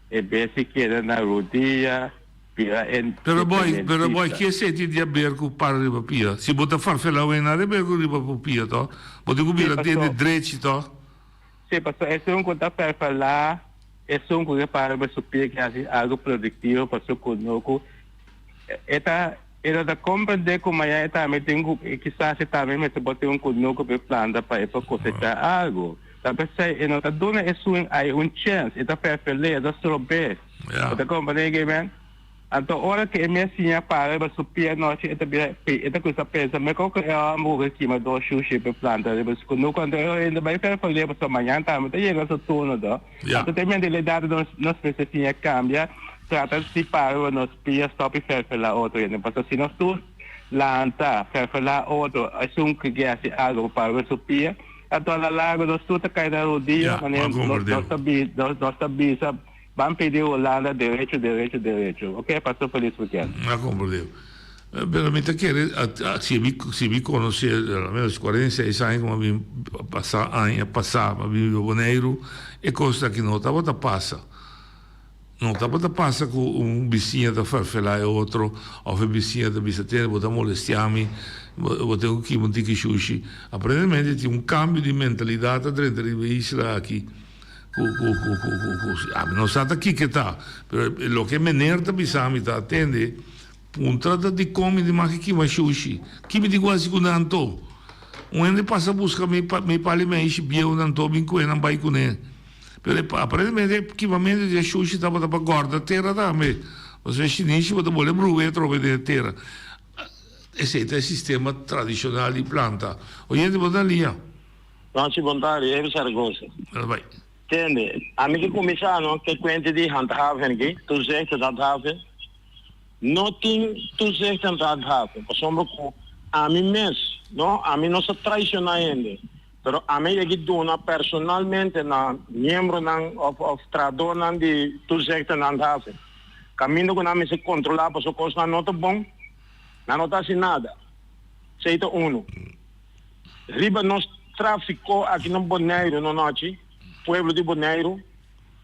e basic na rodia Pero boy, que senti di aver cu parla di papia? Si bota far fela wena de bergo di papia to? Bota cu bila tende drechi to? Sì, perché è un conto per parlare, è un conto per supia che ha algo produttivo per su conosco. Era da comprendere come è da mettere chissà se também mette botte un conosco per planta per cosechar algo. Da perché e non da dona è hai un chance, è da per lei da strobe. Da comprendere che ben Então, ora que me sinha para para supir nós é coisa pensa, mas qual que é a música que me dá xuxa para planta, mas quando eu ainda vai para fazer para amanhã tá, mas chega essa turno da. Então também de idade nós precisa cambia, trata de para nós pia stop e lá outro, né? Porque se nós tu lanta lá outro, assume que é algo para supir, então lá largo nós tu tá caindo no dia, nós sabia Vamos pedir Holanda direito. Ok, pastor, feliz weekend. Ma comprendeu. Veramente che se vi conosce almeno 46 anni come abbiamo passato, abbiamo Boneiro e cosa che non stava passa. Non stava passa con un vicino da farfela e altro, o un vicino da bisattere, da molestiami, o chi non ti chiusci. Apparentemente c'è un cambio di mentalità dentro l'isla qui. Non sa chi che sta, però lo che me nerda bisami ta attende, un tratta di come di ma chi ma shushi, chi mi di quasi con tanto. onde passa busca me pali me ishi bia un antobin ku enan bai kune pero aparentemente equipamento de xuxi tava para gorda terra também você chinês você vuole bruer trove de terra esse é o sistema tradicional de planta oyente botar linha não se vontade é Saragossa vai entende a mim que começaram que quente de handhaven aqui tu zegt dat handhaven não tem tu zegt handhaven por sombra com a mim mesmo não a mim não se traiciona ainda pero a mim é que dona personalmente na membro nan of trador nan de tu zegt handhaven caminho com a mim se controlar por so coisa não tá bom não tá assim nada seita uno riba nós tráfico aqui no Bonaire no noite pueblo de Bonaire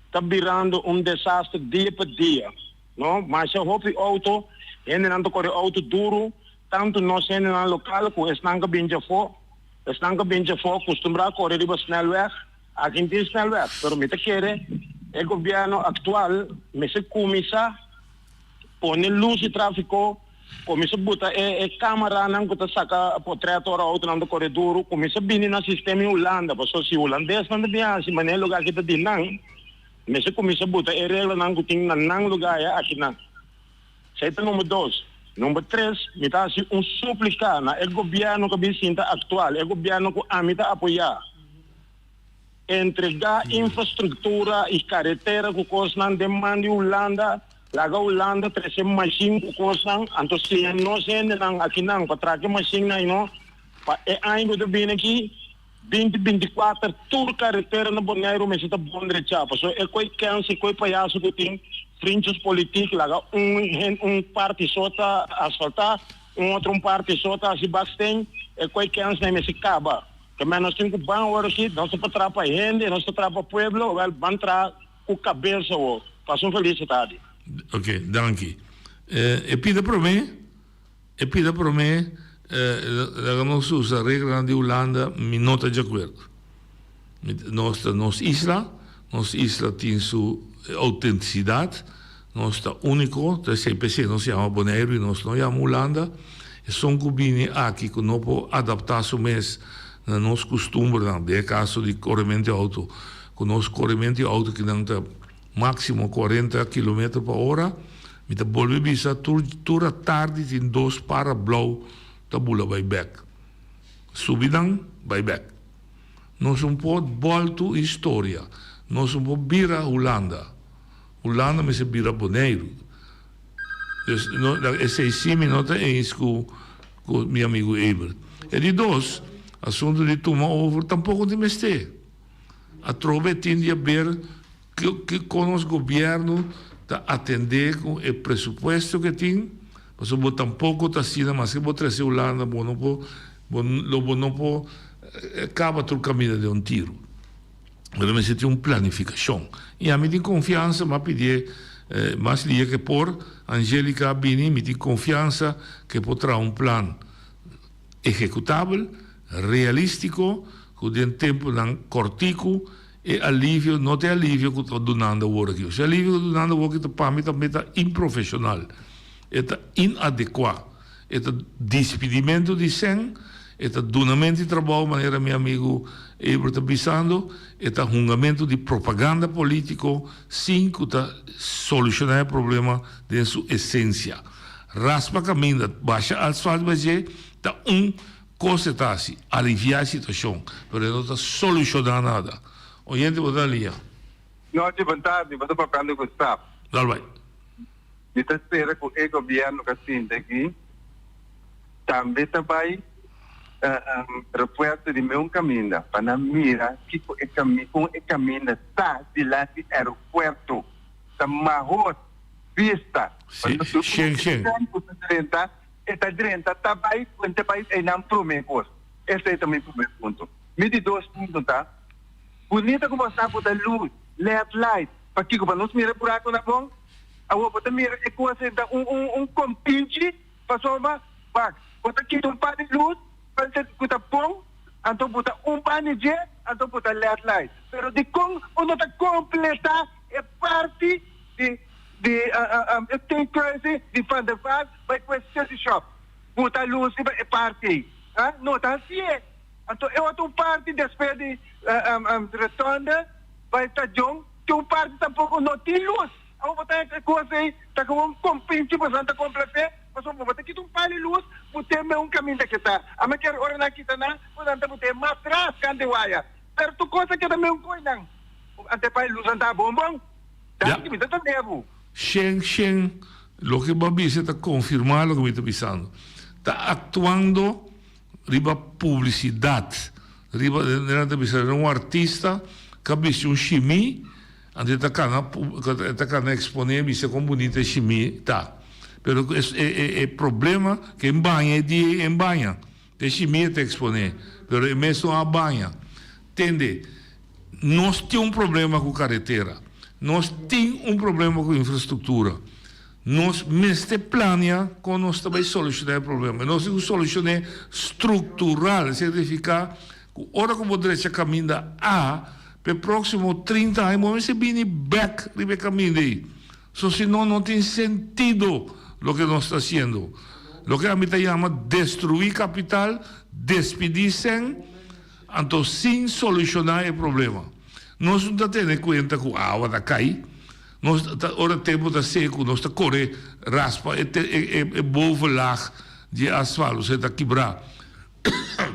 está virando desastre dia por dia não mas se houve auto ainda não corre auto duro tanto nós ainda na local com estanca bem já for costumar correr riba snelweg aqui tem snelweg pero me te quer o governo atual me se começa pone luz de tráfico começa a botar câmera não que saca portreto ou outro no corredor começa a vir no sistema em Holanda porque se holandês não tem assim mas no lugar que está de não mas começa a botar regra não que tem não lugar aqui não certo número 2 número 3 me está assim suplicar na o governo que Vicente atual o governo que a mim está apoiar entregar infraestrutura e carretera que costam demanda Holanda laga Holanda trece machine ku kosang anto siya no sen nang akinang patrake machine na ino pa ainda do bem aqui 2024 tour carretera na Bonaire mas está bom de chapa so coi canse coi palhaço que tem frinchos políticos laga parte sota asfaltar outro parte sota se bastem coi canse na se acaba que menos tem que ban hora aqui não se patrapa gente não se trapa pueblo vai bantra com cabeça o passou felicidade. Ok, danke. E pida per me, la nostra usa regola di Holanda, mi nota già quello. Nostra isla tiene su autenticità, nostra unico, da sempre se non siamo Bonaire, non siamo Holanda, e sono cubini aqui che non può adattarsi mes na nostra costumbre, nel caso di corrimento auto, con i corrimenti auto che non máximo 40 km per ora, mi ta bolve bisa tura tardi in 2 para blau ta bula vai back. Subidang vai back. Nós po volto história. Nós po bira Holanda. Holanda me se bira Bonaire. Dus no esse simi nota é isso com meu amigo Eber. E di 2, assunto di toma over tampouco de meste. A trove tende a ver que com os governos está atender com o presupuesto que tem, mas eu tampouco está assim, mas que vou trazer Holanda, não pode acaba todo o caminho de tiro. Mas você tem uma planificação. E a mim tem confiança, mas pedir mais dia que por Angélica Bini, me tem confiança que potrá plano executável, realístico, com um tempo cortico, e alívio, não é alívio que estou donando agora aqui. Se alívio que estou donando agora aqui, para mim também está improfissional, está inadequado, está despedimento de sem, está donamento de trabalho, maneira meu amigo Eber está pensando, está jungamento de propaganda político, sim, que está solucionar o problema de sua essência. Raspa caminho, baixa asfalto, mas está coisa está assim, aliviar a situação, mas não está solucionando nada. Oyente, botar linha. Não, de vontade, você está falando com o staff. Dá vai. Me está esperando que o governo que assim daqui também vai refuerzo de meu caminho para mirar que o caminho está diante do aeroporto da maior vista. Sim. Está direita, está vai, quando vai é não promete. Esse é também o primeiro ponto. Me de 2 pontos, tá? Bonita como está por da luz, LED light, para que quando nós mira buraco na bom, a outra mira é coisa da compinche, passou uma, vai, bota aqui par de luz, para ser que bom, então bota par de jet, então bota LED light. Pero de com, não está completa é parte de tem coisa de Van der Vaart, vai com esse shop, bota luz é parte, não está assim. Então, eu outro parte despede retorna, vai estar jong, que um parte tampouco não tem luz. Eu vou ter coisa aí, tá com 20% completo, mas eu vou ter que um par de luz, vou ter um caminho daqui tá. A minha quer hora na kita na, vou ter mais atrás cante waya. Pero tu coisa que também coisa não. Ante pai luz anda bombom. Daí que me dá tempo. Shen, lo que Babi se está confirmando lo que me está pensando. Está actuando riba publicidade. Riba de um artista que ha visto um chimie, ante está cana exponer, visse como bonita chimie, tá. Pero é problema que em banha é dia em banha. Tem chimie te exponer, pero é mesmo a banha. Entende? Nós temos problema com carretera. Nós temos problema com infraestrutura. Nós mesmo planeamos como nós também solucionar o problema. Nós temos solucionar estrutural, significa que hora que o direito caminha para o próximo 30 anos, vamos se vir back para o caminho aí. Senão não tem sentido o que nós estamos fazendo. O que a gente chama destruir capital, despedir sem, então sem solucionar o problema. Nós não estamos tendo conta que a água está caindo. Nós, ora tempo está seco, nós está correr, raspa, é bovenlaag de asfalto, você está quebrar.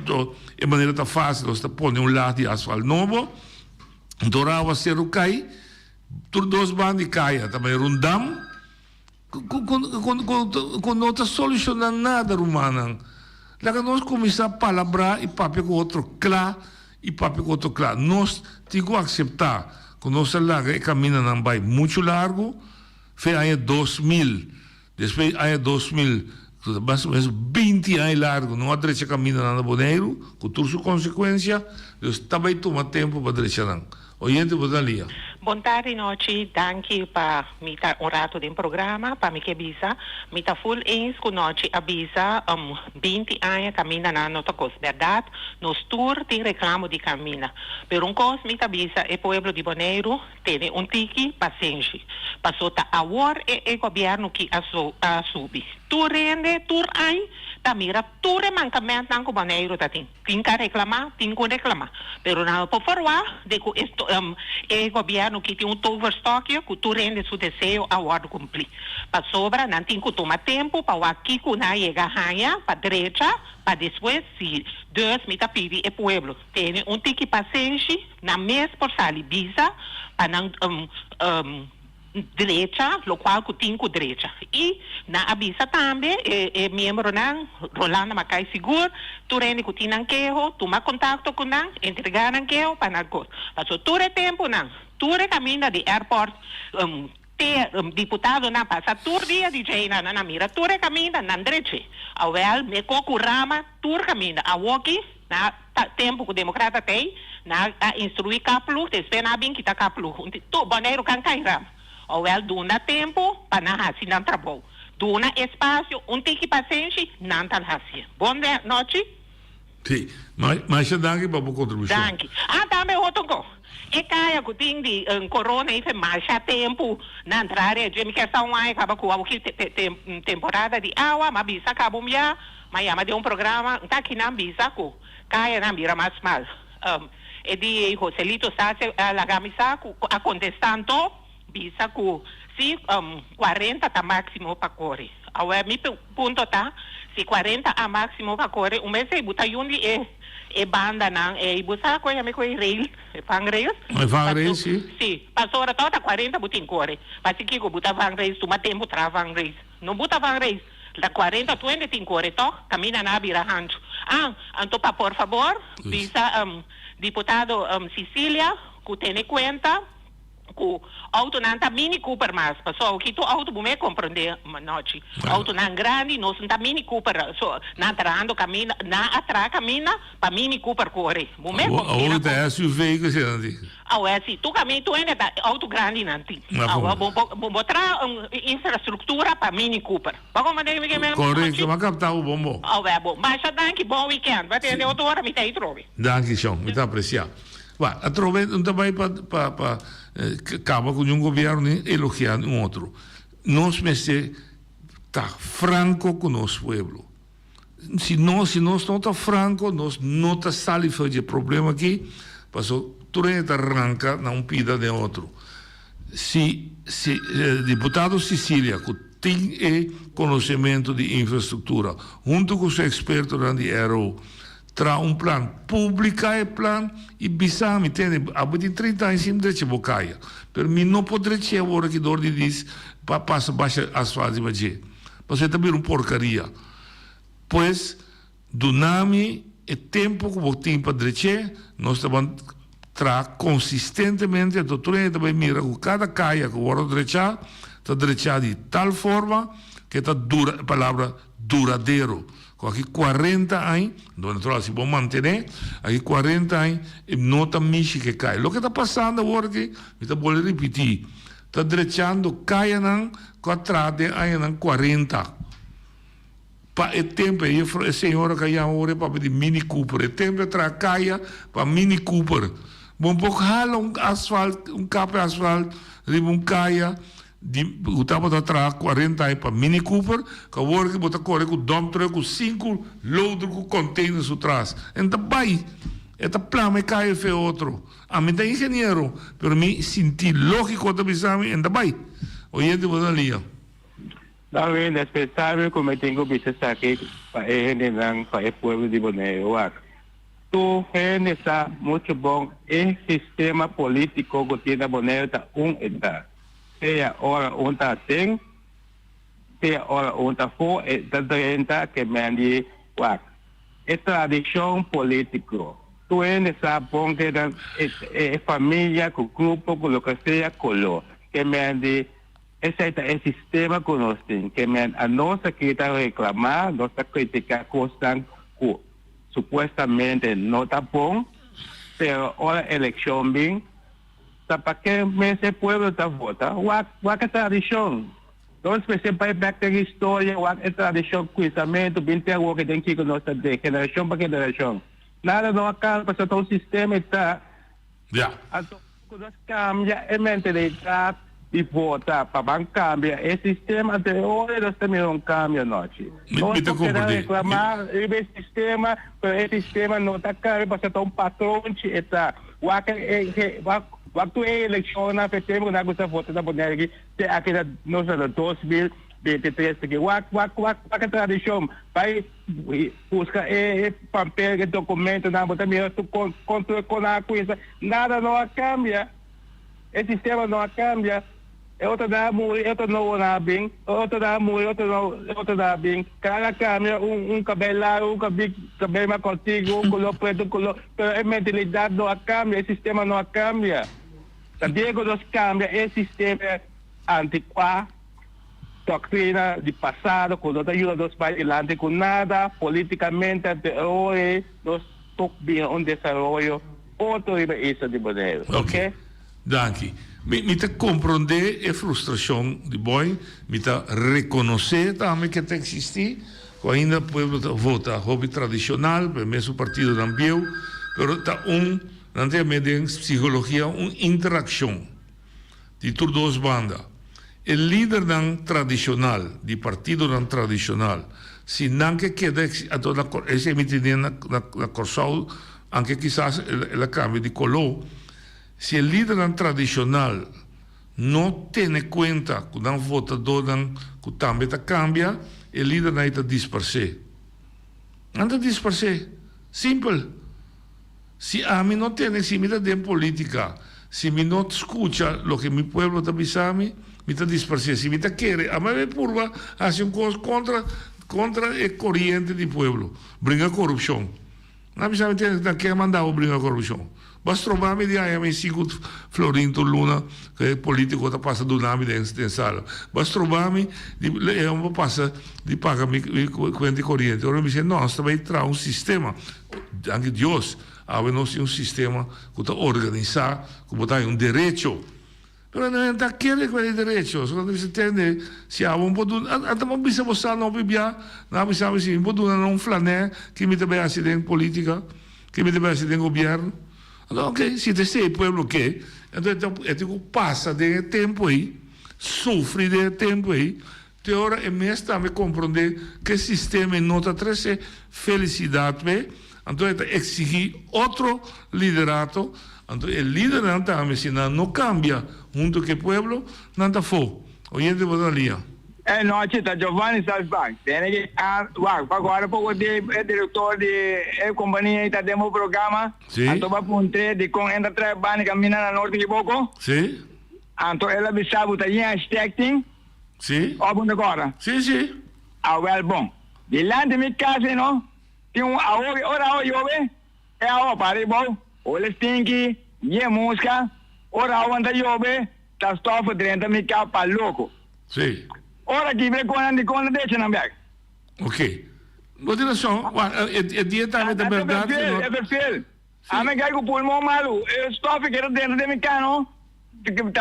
Então, de maneira está fácil, nós está pondo laag de asfalto novo, então a água ser o cai, por 2 bandas caia, também rundam, quando não está solucionando nada, Romana. Lá que nós começamos a palabrar e papel com outro claro, e papel com outro claro. Nós temos que aceitar. Quando nós larga caminha não vai muito largo, foi em 2000, depois em 2000, mais ou menos 20 anos largo, não há direita caminha na Boneiro, com toda sua consequência, Deus também toma tempo para direita não. Oyente, boa ali. Boa tarde, noite. Danke para me estar horário do programa, para me que avisa. Me está full eens com noite avisa 20 anos caminha na nota coisa. Verdade, nos tour tem reclamo de caminha. Pero coisa me avisa é pueblo de Boneiro tem tiki paciente. Passou a agora é governo que a subir. Tu rende, tu ai, tá mira, tu remancamento não com Boneiro tá tem que reclamar, tem que reclamar. Pero não por favor, de que é governo que tem overstock, que tu rende seu desejo a hora cumprir. Para sobra, não tem que tomar tempo para aqui que não chega a para direita, para depois se Deus me tá pedindo é pueblo. Tem tiki paciente na mês por sair visa para não direita, lo qual que tem com direita. E na avisa também, é membro não, Rolando Macai Seguro, tu rende que tem nanquejo, toma contato com não, entregar nanquejo para não coisa. Passou todo o tempo não, todo o caminho de airport, deputado não passa todo dia de jeito na mira, todo o caminho não direita. Awel, me concurrama, todo o caminho, a walkie, na tempo que o democrata tem, na instruir caplu, depois na bem que tá caplu, tu Boneiro can cairama. Ou duna tempo para não fazer não trabalho. Duna espaço, tiki paciente, não tá fazendo. Boa noite. Sim, mas danke para a contribuição. Danke. Também outro coisa. E caia que tem de corona e mais tempo na entrada de questão aí acaba com a temporada de água, mas bisa acabou já, mas ama de programa, tá aqui na bisa com caia na mira mais mal. E de Joselito Sáce a camisa a contestando bisa ku si 40 tá máximo para correr. Agora mi ponto tá si 40 a máximo para correr, o mês buta yundi e banda não e busa ko me ko rail, fang rail. Fang rail sim. Sim, passou a toda 40 butin correr. Mas que ko buta fang rail, tu tempo tra fang rail. Não buta fang rail. La 40 20 tin correr to, camina na birahancho. Anto pa por favor, bisa deputado Cecília, que tem conta o auto não está Mini Cooper mais, pessoal, que tu auto me compreender noite, auto não grande, não está Mini Cooper, so não atrando caminha, não atrás caminha para Mini Cooper correr, me compreender. É SUV que você anda. Se tu caminha tu ainda auto grande não tem, vou botar infraestrutura para Mini Cooper. Correto, mas captar o bombo. Mas danke, bom weekend, vai ter outra hora me tem trove. Danke, Sean, me tá apreciando. Vai, a trove não também para acaba com um governo elogiando um outro. Nós, está franco com o nosso povo. Se nós estamos franco, nós não estamos fazendo problema aqui, porque tudo arranca na pida de outro. Se deputado Sicília, que tem conhecimento de infraestrutura, junto com o seu experto de ERO, traz plano, publica o plano e bisami, tem, há 30 anos, sempre de bocaia. Para mim, não poderia ser agora que dor de diz, passa baixa asfalto e baixo. Mas é também uma porcaria. Pois, do nome e tempo que você tem para dizer, nós estamos consistentemente, a doutora também mira com cada caia que o direita está direita de tal forma que está a palavra duradouro. Com aqui 40 anos, não é se vão manter, aqui 40 anos, não está michi que cai. O que está passando agora que, eu vou repetir, está direitando caia não, com atrás de anos 40. Pa e tempo a senhora que ia ora para pedir Mini Cooper, e tempo atrás caia para Mini Cooper. Bom pouco hala asfalto, capa de asfalto, riba caia, o tapa da atrás 40 anos para Mini Cooper, que agora que bota correr com dump truck com 5 loads com containers atrás. Então vai, esta plama cai e outro. A mim é engenheiro, para mim sentir lógico da visão, então vai. Hoje eu vou ali. Também é responsável como eu tenho visto aqui para o povo de Bonaire. Tu está muito bom. O sistema político que tem na Bonaire está está. Seja hora onde tem, seja hora onde for, está que mande é tradição política. Tu está bom que é família, com grupo, com o que seja, que mande. Esse é o sistema que nós temos, que a nossa que está reclamar, nossa crítica coisa que supostamente não está bom, pero a eleição bem, para que esse povo está votando, o que é tradição? Então, se você vai back da história, o que é tradição, conhecimento, bem ter o que tem que nossa de geração para geração. Nada não acaba, porque o sistema está. Então, nós cambia a mentalidade e votar para cambia. O sistema até hoje nós também não cambia, noite. Nós podemos reclamar, esse sistema não está cambia, porque está patrão, está. Waktu eleição na setembro na gusta voto da Bonaire que aquela nossa 2023 que a tradição vai buscar papel documento na botar mesmo contra com a coisa nada não cambia, esse sistema não cambia. Outra dá muito, outra não dá bem, outra dá muito, outra dá bem. Cada cambia cabelo mais contigo, color preto, color, pero a mentalidade não cambia, o sistema não cambia. Diego nos cambia o sistema antiquado, doutrina de passado, quando nós ajuda para adelante com nada, politicamente até hoje, nós estamos bem um desenvolvimento outro isso de Bonaire, ok? Danke. Me te compreender a frustração de boy, me te reconhecer também que existe, que ainda o povo vota hobby tradicional, para mesmo partido não viu, mas está não tem em psicologia, uma interação de todas duas bandas. O líder tradicional, de partido tradicional, se não que queda, esse emitido na Corsal, anche quizás el cambio de color, se o líder tradicional não tem conta que o votador que também cambia, o líder não está dispersado. Não está dispersado. Simples. Se a mim não tem, se me tem política, se me não escuta o que meu povo está pensando, me está dispersado. Se me quer, a minha curva, faz uma coisa contra a corrente do povo. Brinca corrupção. Não precisa que mandar brincar corrupção. Basta trovar-me de aí, sigo Florinto Luna, que é político, está passando do nome dentro sala. Basta trovar-me, eu passo de pagar minha corrente corrente. Agora me diz, nós também traz um sistema, anche Deus, nós um sistema que está organizado, que botar um direito. Mas não é daquele que é direito. Só que você entende, se há um pouco, até uma bisa você não bebia, não bisa assim, um pouco não flané, que me também acidente política, que me também acidente governo. Então, ok, se você é o povo que, então passa de tempo aí, sofre de tempo aí, ora é mesmo também compreender que o sistema não está trazendo felicidade, então está exigir outro liderato, então o líder também, se não cambia junto com o povo, não está fora. Oyente, você ali. No, Chita, Giovanni Salzbach. Tiene que, agora pouco de diretor de companhia está demo programa. Sim. Então vai puntre de com entra trabalho caminhando na norte de pouco. Sim. Então ela bisabo tá em stacking. Sim. Ó bom agora. Sim, sim. Well bom. Dilante de minha casa, não? Tem ora jove. É a para bom. Olha stinky, e música. Ora onde jove, tá stofa dentro minha casa para louco. Sim. Ora que vem com deixa na bag. Ok. Vou dizer só, é dia também da verdade. É perfeito. A mim cai com o pulmão malu. Eu estou ficando dentro de meu cano.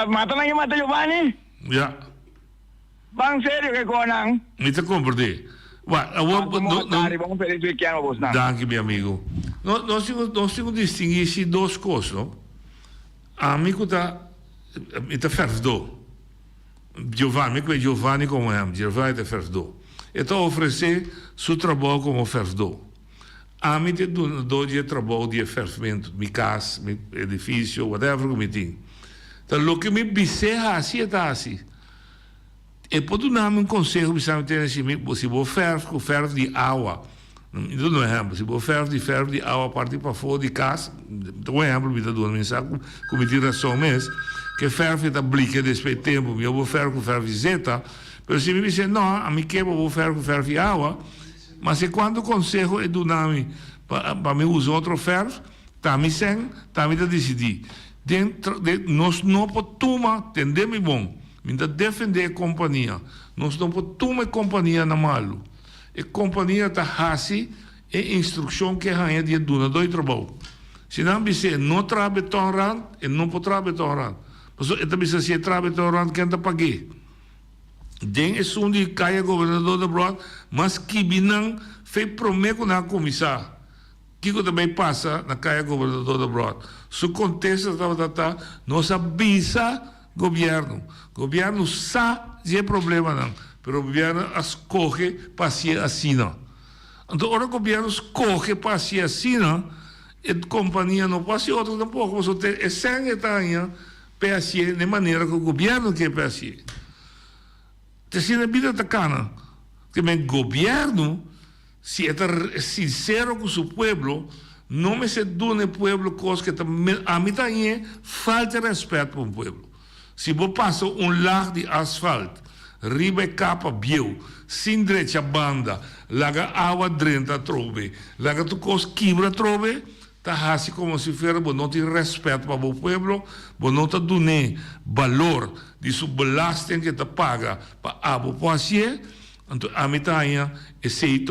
Mata na mata Giovanni. Já. Bang sério que conan. Me te compreender. Vamos feliz weekend, vos não. Danke, meu amigo. Nós temos distinguir duas coisas, não? Amigo está fervendo. Giovanni, que é Giovanni como é, Giovanni está fervendo. Então oferecer seu trabalho como fervendo. A mim tem dois dias de trabalho de fervimento, minha casa, meu edifício, whatever que me tem. Então, o que me biserra assim, está assim. E pode dar um conselho, se você ferve de água, não é exemplo, se você ferve de água a partir para fora de casa, então é exemplo, me dá uma mensagem, como me razão mesmo, que ferve da blica desse tempo, eu vou ferve zeta, mas se me diz, não, a mim que eu vou ferve água, mas se quando o conselho é do nome para me usar outro ferve, tá me sem, tá me decidir. Dentro de nós não podemos entender bom. Minda defender a companhia. Nós não podemos a companhia na malo. A companhia está assim, é instrução que ganha de duna dois trabalho. Se não você não trabalha tão rand, e não pode trabalhar tão rand. Mas então você se trabalha tão rand, quem está pagando? Den é um de caia governador da Broad, mas que binang fez prometo na comissão. Que também passa na caia governador da Broad. Se o contexto está, nós avisa governo. Governo sabe se é problema não, mas o governo escolhe para ser assim não. Então, ora o governo escolhe para ser assim não, e a companhia não pode ser outra tampouco, mas é sem etanha para ser de maneira que o governo quer para ser. Então, a vida está cana, que o governo, se é sincero com o seu povo, não me se dá no povo coisa que a mim também falta respeito para o povo. Se você passa lar de asfalto, riba capa biu, sem direita banda, laga água dentro trove, laga tu cos quebra trove, tá assim como se fosse, você não tem respeito para o povo, você não está dando valor de sua belasting que te paga para a população, então a metade é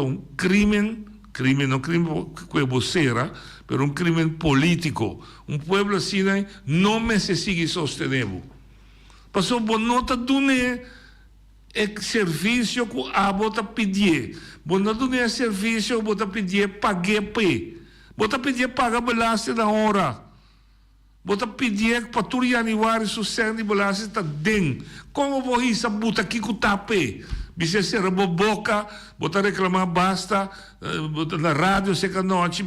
um crime não crime que você era, mas um crime político. Um povo assim não me se sigue sostenendo. Passou bom nota do serviço que a bota pedir. Bom nota do serviço que bota pedir pague p. Bota pedir paga belaste na hora. Bota pedir para tu januário sucede belaste tá den. Como vou isso bota aqui com tape? Bisa ser boca, bota reclamar basta, bota na rádio seca noite,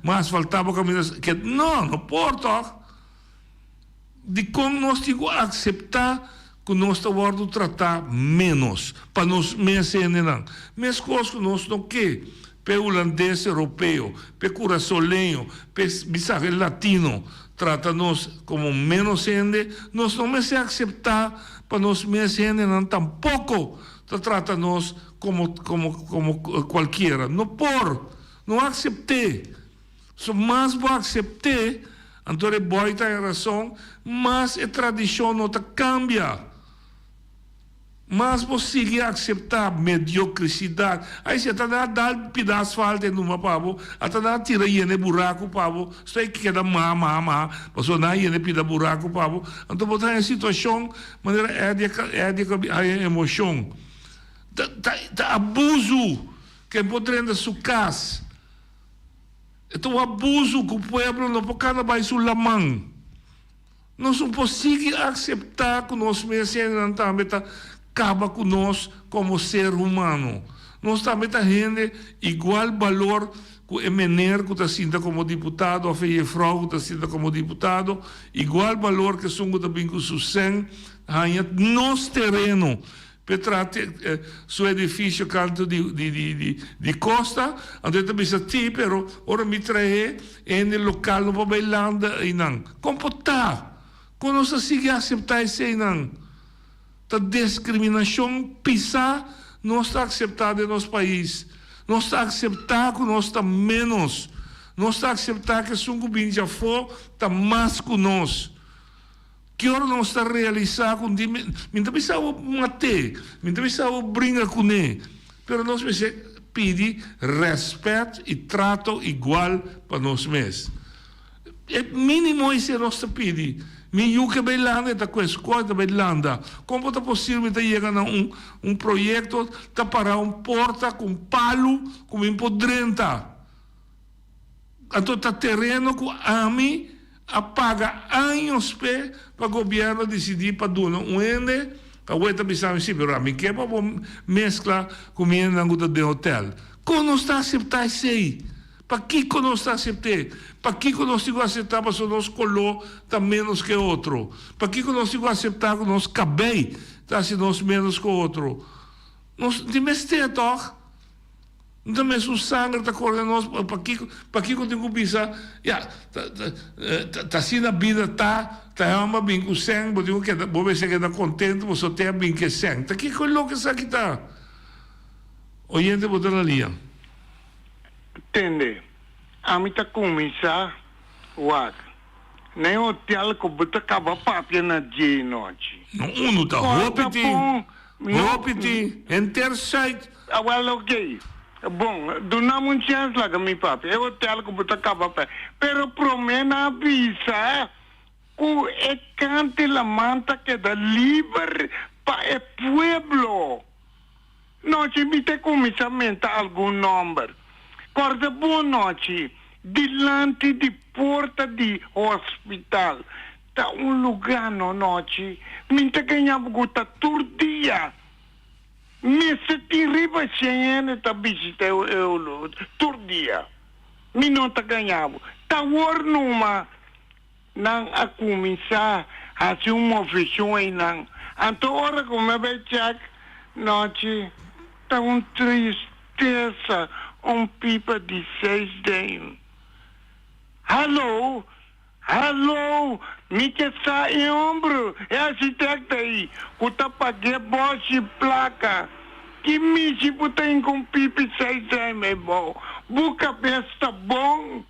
mas faltava caminho que não pode. De como nós temos que aceitar que nós estamos tratar menos, para nós mesmo não. Mesmo coisas que nós não queremos, para o holandês europeu, para o curaçolenho, para o latino, trata-nos como menos gente, nós não mesmo aceitar para nós mesmo não tampouco, trata-nos como qualquer. Não aceitar. Só mais vou aceitar. Então, é boa tem razão, mas a tradição não cambia. Mas você consegue aceitar mediocridade. Aí você está dando um pedaço de asfalto numa pavo, está tira aí no buraco pavo, está aí que dá passou na aí no pida buraco pavo. Então, botar em situação, maneira é de emoção. Tá abuso que pode render sua casa. Então, o abuso que o povo não pode cada vez sur la mão. Nós não conseguimos aceitar que nós mesmos também acaba com nós como ser humano. Nós também temos igual valor que o Emener, que está sendo como deputado, a Feia Frau, que está sendo como deputado, igual valor que são também com o Susen, nos terreno, para seu edifício canto de costa, onde também está ti, pero ora me trae no local no Bailanda e não. Como está? Como nós sigue aceitar isso e não? A discriminação pisa não está aceitada no nosso país. Não está aceitada que nós está menos. Não está aceitada que o governo já for está mais que nós. Que hora não está realizado com me precisava matar, me precisava brincar com ele. Mas nós precisamos pedir respeito e trato igual para nós mesmos. É mínimo isso que nós pedimos. Melhor que Bailanda, está com a escola da Bailanda. Como é possível que chegar a projeto para parar porta com palo, com empodrenta? Então, está terreno com AMI, apaga anos para o governo decidir para donar ende, a outra pensava assim, mas a mim que é para mesclar com o de hotel. Como não está aceitar isso aí? Para que não está aceitando? Para que não se aceitar para nós color está menos que outro? Para que não se aceitar que nós cabei está se nós menos que outro? Nós temos que ter, então mesmo o sangue está correndo para que eu tenho que pensar, tá assim na vida tá ama bem com o sangue, vou ver se ele está contente, você tem bem que sangue, tá que coisa que isso aqui tá? Oyente, botar na linha. Entende? A mim tá começar, nem hotel que botar acaba papia na dia e noite. Não tá repeti, intersite. Well, ok. Bom, donamos um chance lá com meu papi. É hotel que botar acaba papia. Pero promena avisa, que é cante la manta que dá livre para o pueblo. Noite, me tem começamento algum número. Corda boa noite, delante de porta de hospital, tá lugar no noite, me tá ganhando gota todo dia. Me se riba sem tá visita eu todo dia. Me não tá ganhando. Tá numa não a começar a ser uma oficina aí não. Então hora como vai check noite, tá tristeza. Pipa de 6 anos. Alô? Me que sai ombro. É arquitecto aí. Que tá pagando bosta e placa. Que me se botem com pipa de 6 anos, meu irmão. Buca besta bom.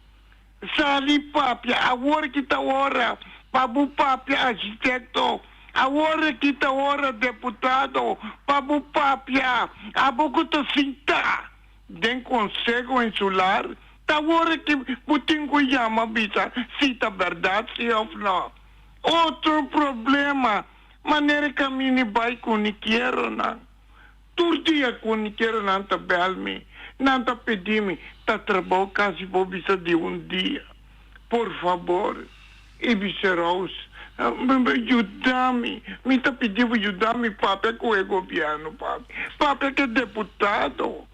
Sali papia. A hora que tá hora. Pabu papia arquitecto. A hora que tá hora deputado. Pabu papia. A boca tá cinta. Den Conselho Insular, tá hora que Putin chama bisa se tá verdade se ou não. Outro problema, maneira que a mim vai com niqueiro não. Todo dia com niqueiro não tá belme, não tá pedindo, tá trabalho quase vou bisa de dia. Por favor, e vicerosa, ajuda-me, me tá pedindo ajudar-me, papai, com o governo, papai que é deputado.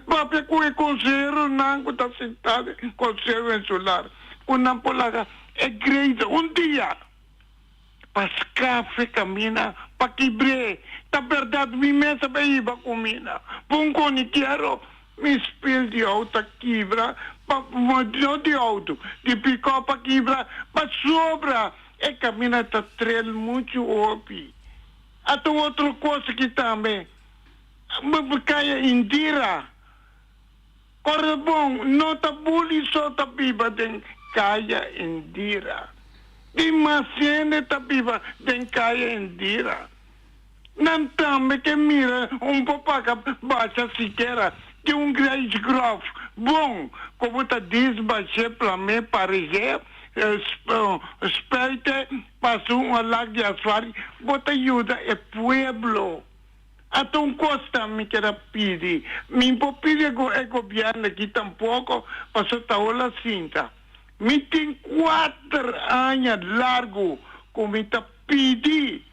Papai, com o conselheiro não está sentado, conselheiro insular, com não polaga, é igreja, dia, para café caminha, para quebrar, tá verdade, me mesa para ir para comida, bom quero, me espelho de alta quebra, não de alto, de picó para quebra, para sobra, é caminha tá trel muito opi. Até outra coisa que também, caia Indira. Ora bom, não tá buli só tá pipa den caia Indira. Demasiado tá pipa den caia Indira. Não também que mira papaca baixa sequer que grande grof. Bom, como tá diz, baixei para mim parecer, espeite, passou lago de asfalto, bota ajuda é pueblo. Até costa me quer pedir. Me pedir é governo aqui tampouco, passou a ola cinta. Me tem 4 anos largo, como está pedir,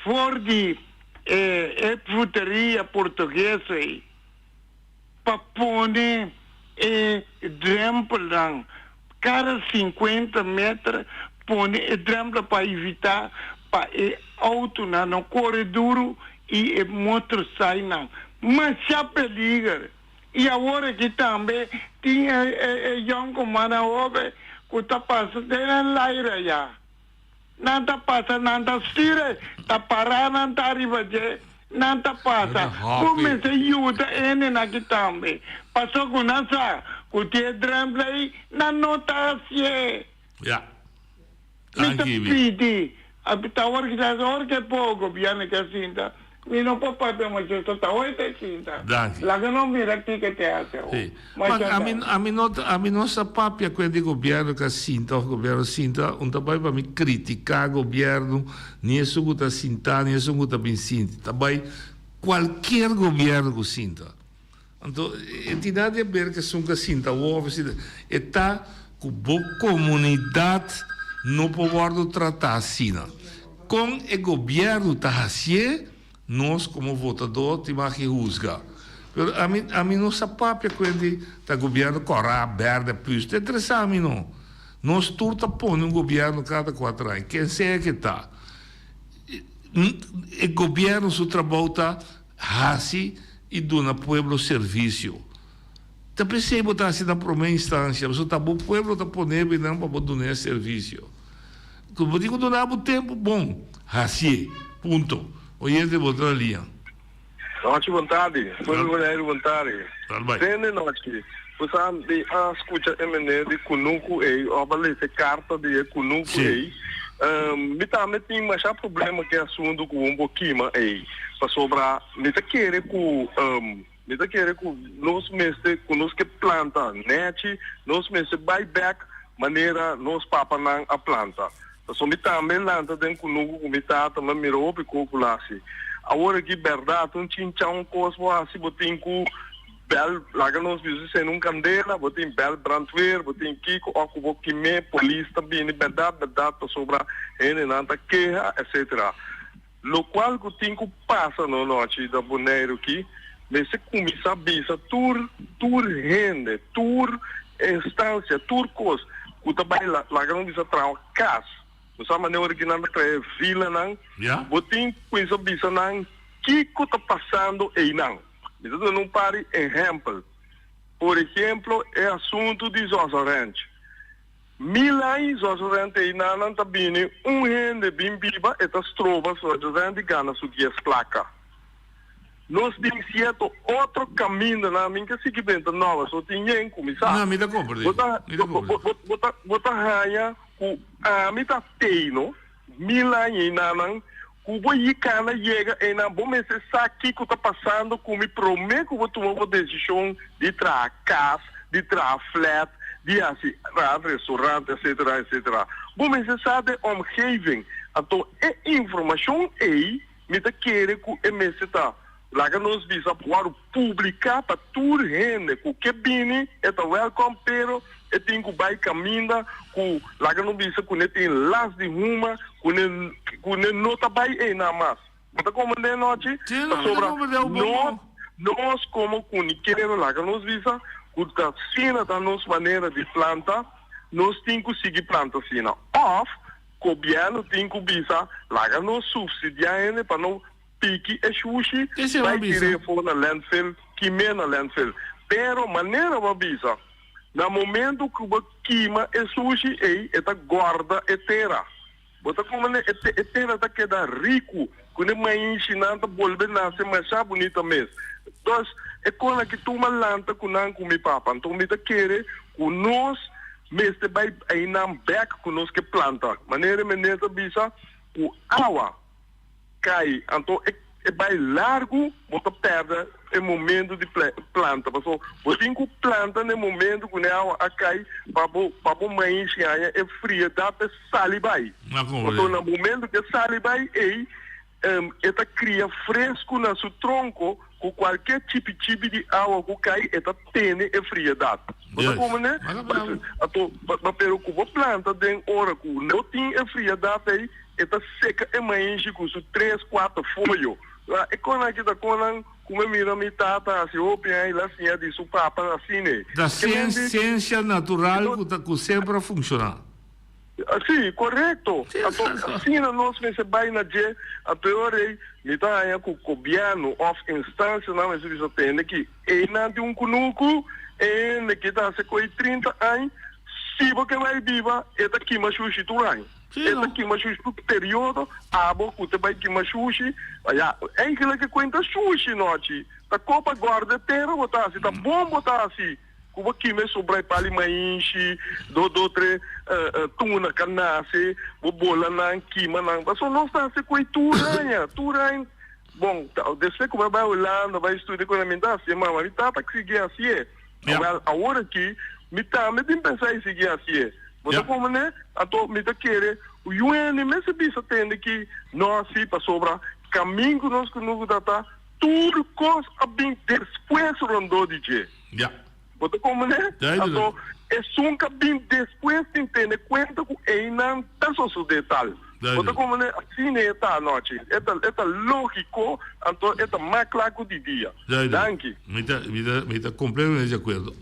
for de fruteria portuguesa para pôr drempel cada 50 metros pôr drempel para evitar para auto no corredor e motor sai mas já peliga e agora que também tinha young comanda ove que está passando na laira já nada passa nada stira tá parar nada arriba je nada passa como se ajuda ene na que também passou com nasa com te dremblei na nota se ja Pidi, abitawar kita seorang ke pogo biar nak cinta. Mino papa macam itu tahu itu cinta. Lagi não mira que te hace. Mas a mim nossa papia quando o governo que sinta, o governo sinta, também para me criticar o governo, nem isso que está sinta, nem isso que está bem sinta. Também qualquer governo que sinta. Então, entidade é ver que são que sinta, o ofício está com boa comunidade não pode tratar assim. Com o governo está assim, nós como votador temos que juzgar. Mas a mim não se papia quando o governo corre aberto, plus. É interessante, a mim não. Nós todos põe governo cada 4 anos. Quem sei que está? O governo se trabalha assim e dá ao povo serviço. Tá percebo tá assim na primeira instância, mas o povo está pondo não para dar serviço. Como digo, donava tempo bom, assim, ponto. Hoje de outra linha. Noite, vontade. Foi vontade. Tende noite. Você ande a escutar MN de Kunuku e obalece carta de Kunuku e me também tem mais problema que assunto com um pouquinho aí. Para sobrar, me tá querer com nós mestre com nós que planta net, nós mestre buyback maneira nós papa não a planta. Então me também lanta dentro com o comitê também mirou para calcular se agora que verdade um tinchão cosmo assim botin com bel laga nós vimos sem um candela botin bel brandweer botin kiko ocupo que me polícia também verdade para sobrar ele nanta queja etc. Lo qual que tem que passa no noite da boneiro aqui mas se começa a bisa tur rende tur instância tur cos o também laga não bisa trau cas Usa maneira que não é vila não, botim coisa bisa não, que está passando aí não. Então não pare exemplo. Por exemplo, é assunto de Zosarante. Milhões de Zosarante aí não está vindo, rende bem viva, e as trovas Zosarante gana sua guia placa. Nós temos certo outro caminho na minha que se vende nova, só tinha começar. Não, me dá compra. Bota raia ku amita teino mila inanan ku boi kana chega e na bom esse saque que tá passando com me prometo que vou tomar uma decisão de tra casa de tra flat de assim restaurante etc. Bom esse sabe omgeving então é informação aí me tá querer que esse tá lá que nós visa para publicar para tudo rende que bine é tá welcome pero e tem que vai caminhar com lá que não visa com tem las de ruma com não tá vai aí na mais mas como de noite nós como com querendo lá que nós visa com a cena da nossa maneira de planta nós tem que seguir planta cena off governo tem que visa lá que nós subsidiar para não pique e sushi vai tirar fora landfill que menos landfill pero maneira vai visa no momento que o queima é sushi aí é gorda é terra bota como é terra tá queda rico quando é mais ensinando volver nascer mais bonita mesmo então é quando que tu malanta com não comer papa então me tá querer com nós mesmo vai aí não back com nós que planta maneira bisa o água cai então é vai largo bota perda é momento de planta porque você tem que planta no momento que a água cai para mais é fria dá para sair vai então no momento que sai vai ela cria fresco na seu tronco com qualquer tipo de água que cai ela tem é fria dá você como né então pero que a planta tem hora que não tem é fria dá aí ela seca é mais com 3, 4 folhas E quando aqui da quando como mira mi tata se opia e lá sim de su papa assim né. Da ciência natural que sempre funciona. Sim, correto. Assim nós se vai na je a teoria me tá aí com o governo of instância não é isso tem que e não de kunuku e que tá se coi 30 anos se você vai viva é daqui mas sushi turai é daqui mas sushi período abo que vai que mas sushi é aquilo que conta sushi noite da copa guarda terra botar assim tá bom botar assim como aqui me sobra pali mainchi do tre tuna canase bola nan kima nan só não está se coi turai bom desde que vai olhando vai estudar economia assim mas tá que seguir assim agora aqui me tem pensar em seguir assim mas como né então me tá querer o UN me se bisa tende que nós se para sobra caminho que nós não data tudo coisa a bem depois rondou de je mas como né então é um caminho depois de entender quanto que é não tá só o detalhe mas como né assim é tá noite é lógico então é mais claro de dia danke me tá completamente de acordo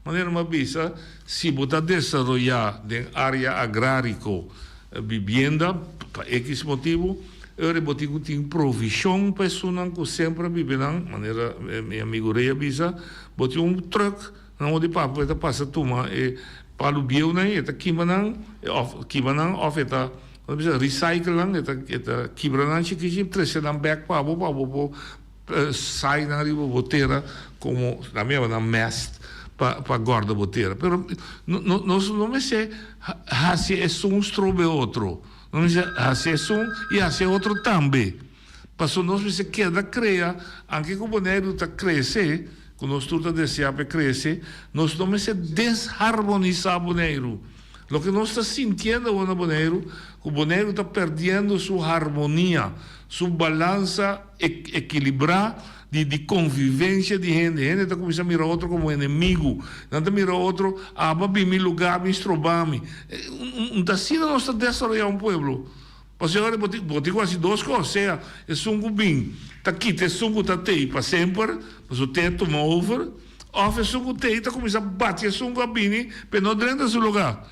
maneira uma bisa se botar desarrollar de área agrárico vivienda para X motivo eu botigo tem provisão pessoas que sempre vivem maneira meu amigo Rea bisa botiu truck não de papo eta passa tuma e para o bio né eta kimanang of eta recycling eta kibranan chiquinho trecenam back para bo sai na riba boteira como na minha na mast para guarda boteira pero não me sei se é um strobe outro não me sei se é um e se é outro também passou nós me sei que da cria anche com o boneiro tá crescer quando nós tudo deseja para crescer nós não me sei desharmonizar boneiro o que nós está sentindo o boneiro o boneiro está perdendo sua harmonia sua balança equilibrar de convivência de gente está começando a mirar outro como inimigo não está mirar outro para me lugar me estrobame assim nós está desarrollando pueblo porque agora botar quase duas coisas é sungo bem tá aqui tem sungo tá tei para sempre mas o teto toma over ou é sungo tei está começando a bater sungo bem para não dentro do lugar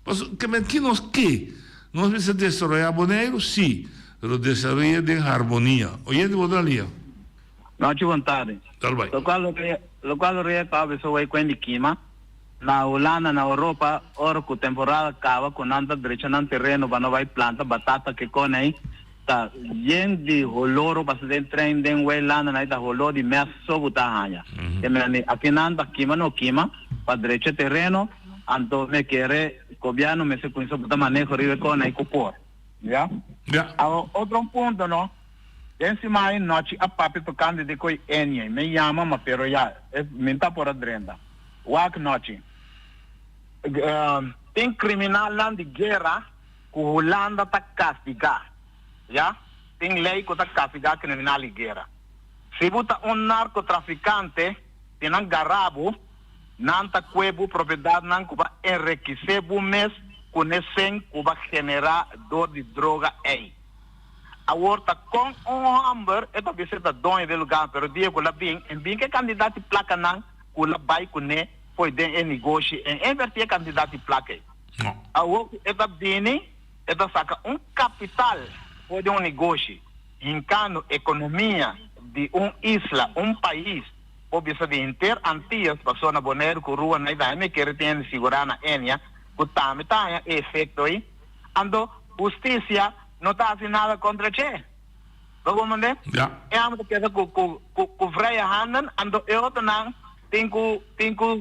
mas que nós precisamos desarrollar boneiro sim mas desarrollar de harmonia oye de botar ali não te vontade. Lo qual recabe so vai quando quima na Holanda na Europa ora que temporada acaba com anda direita no terreno para não vai planta batata que com aí tá gente holoro para se trem den vai lá na ida holoro de mês só botar hanha que me aqui nanda quima no quima para direita terreno ando me querer governo me se começou botar manejo ribe com aí cupor já outro ponto não encima aí noite a papi tocando de coi enia me chama mas pero já me tá por adrenda wak noite tem criminal lá de guerra que Holanda tá castigar já tem lei que tá castigar criminal de guerra se bota narcotraficante tem garabo não tá cuebo propriedade não que vai enriquecer o mês conhecem que vai generar dor de droga aí a horta com hamburger é para ver se tá dono de lugar pero dia com la bem que candidato placa não com la vai com né foi de negócio em invertir candidato placa a horta é para bem é para sacar capital foi de negócio enquanto economia de isla país pode ser de inter antias pessoa na boneiro com rua na ida me quer ter segurança na enia com tá efeito aí ando justiça não está assim nada contra você. Logo mandei? É a mesma coisa com freia handen, ando eu também tenho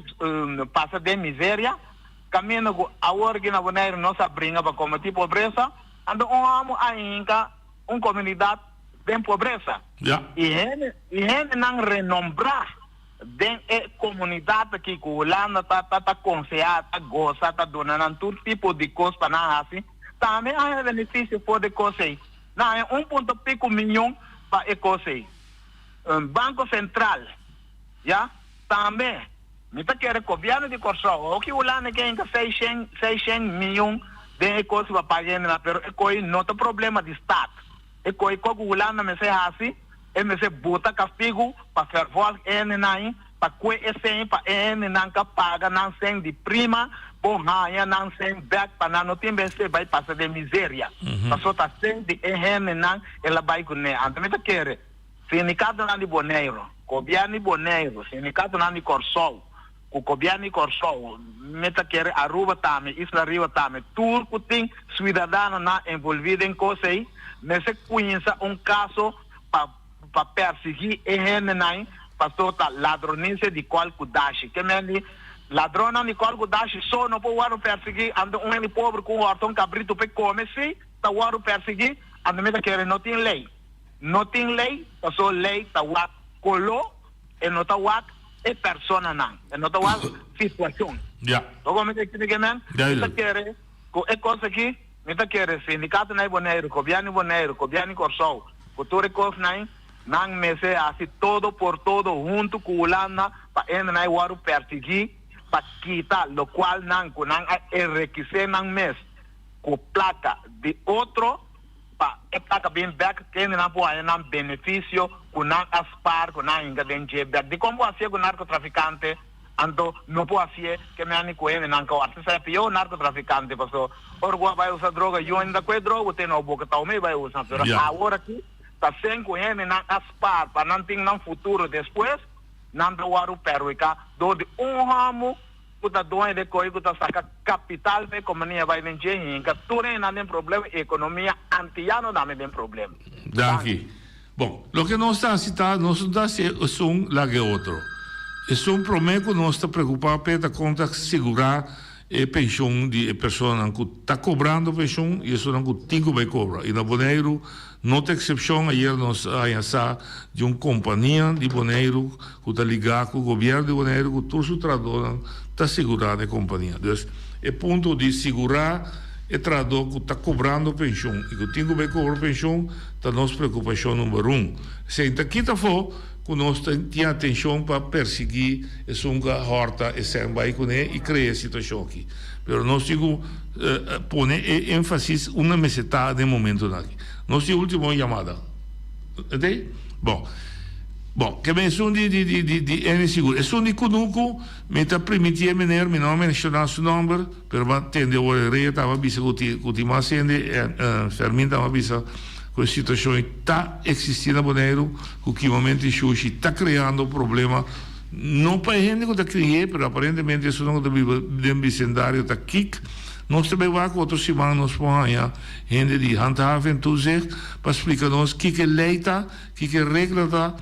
passa de miséria, caminho com a origem na boneira nossa brinca para combater pobreza, ando amo ainda comunidade bem pobreza. E ele não renombrar den comunidade que o Holanda tá confiada, tá gosta, tá donando todo tipo de coisa para nós assim. Também há benefício por de coisa. Não é 1,5 milhão para coisa. Banco Central, já também. Me tá querendo governo de Corsão. O que o Holanda quer 600 milhões de coisa para pagar, mas é coisa não tem problema de Estado. É coisa que o Holanda me sei assim, me se bota castigo para fervor nai para que esse para não paga não sem de prima bom manhã não sem back para não tem se vai passar de miséria passou tá sem de não ela vai com né então me quer sindicato não de Bonaire governo Bonaire sindicato não de Corsol o governo Corsol me quer Aruba também Isla Riva também tudo tem cidadão na envolvido em coisa aí me se conhece caso para perseguir não pastor tá ladronice de qual kudashi que me ladrona de qual kudashi só não pode perseguir ando pobre com hortão cabrito para comer se tá waro perseguir ando me quer não tem lei pastor lei tá wa colo e não tá wa é persona não tá wa situação logo me que man me quer é coisa aqui me quer sindicato na Bonaire governo Corsol futuro coisa não mese assim todo por todo junto com o lana para não waru perseguir para quitar lo qual não requisite não mes com placa de outro para placa bem back que não pode não benefício com não aspar com não engadenje back de como assim com narcotraficante ando não pode ser que me ani com ele não que o se pior narcotraficante passou orgua vai usar droga eu ainda com droga tem no boca tal me vai usar agora aqui tá sem com ele não aspar para não ter um futuro depois não do waru perwica do de ramo puta doa de coi puta saca capital de companhia vai nem gente que tudo não tem problema economia antiano não tem problema daqui bom lo que nós está citando nós está é um lá que outro é um problema que nós está preocupado para conta segurar e pensão de pessoas que está cobrando pensão e isso não que tem que cobrar e na Bonaire não tem exceção ayer nós ainda de uma companhia de Bonaire que está ligada com o governo de Bonaire que todos os tradutores está segurado a companhia então é ponto de segurar e tradutor que está cobrando pensão e que tem que cobrar pensão está nossa preocupação número 1 se ainda aqui está for que nós temos atenção para perseguir essa horta e sem vai com ele e criar a situação aqui. Mas nós temos pôr ênfase uma mesetade de momento aqui. Nós temos a última chamada. Entende? Bom, que é um de seguro. É um de conuco, me está permitindo me não mencionar seu nome, mas atender o rei, estava avisa que o time acende, Fermin estava avisa que a situação está existindo na Bonaire, que o momento de Xuxi está criando problema, não para a gente que está criando, mas aparentemente isso não está dentro do vecindário, está aqui. Nós também vamos com outros semanas, nós vamos gente de handhaven, para explicar-nos o que é lei, o que é regra,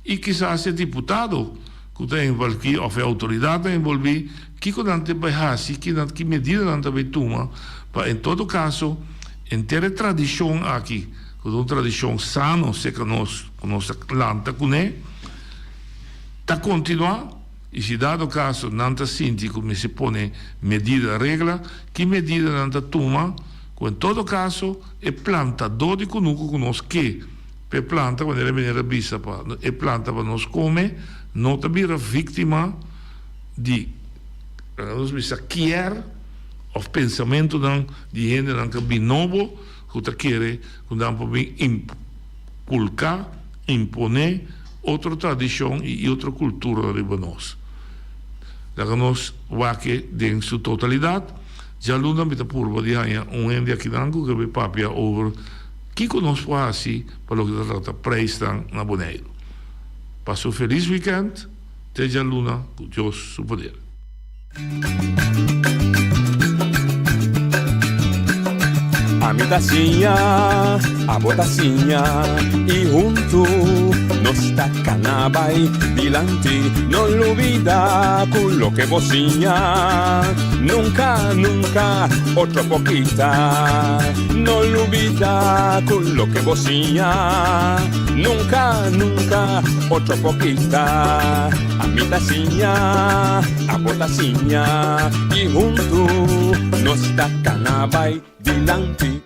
e quizás é deputado que está envolvido, ou a autoridade está envolvida, que não tem base, que medida não tem toma, para em todo caso, em ter tradição aqui, uma tradição sana, se que nós planta com ele, está continuando, e se dado caso não está sentindo como se põe medida regra, que medida não está toma, em todo caso, é planta do de conosco que per planta quando ela viene vista e planta para nós comer, não está vira vítima de quer ou pensamento de gente que é novo que quer inculcar, imponer outra tradição e outra cultura de nós. Daí nós vamos em sua totalidade, já luna me purva de ganhar ende aqui nango que me papia over que conosco fazer para o que está presta na Bonaire. Passo um feliz weekend, até já luna, com Deus seu poder. A mi tacinha, a botacinha e junto nos tacanabay dilante no olvida quello que vocinha nunca, nunca otro poquita no olvida quello que vocinha nunca, nunca otro poquita a mi tacinha, a botacinha y junto nos tacanabay dilante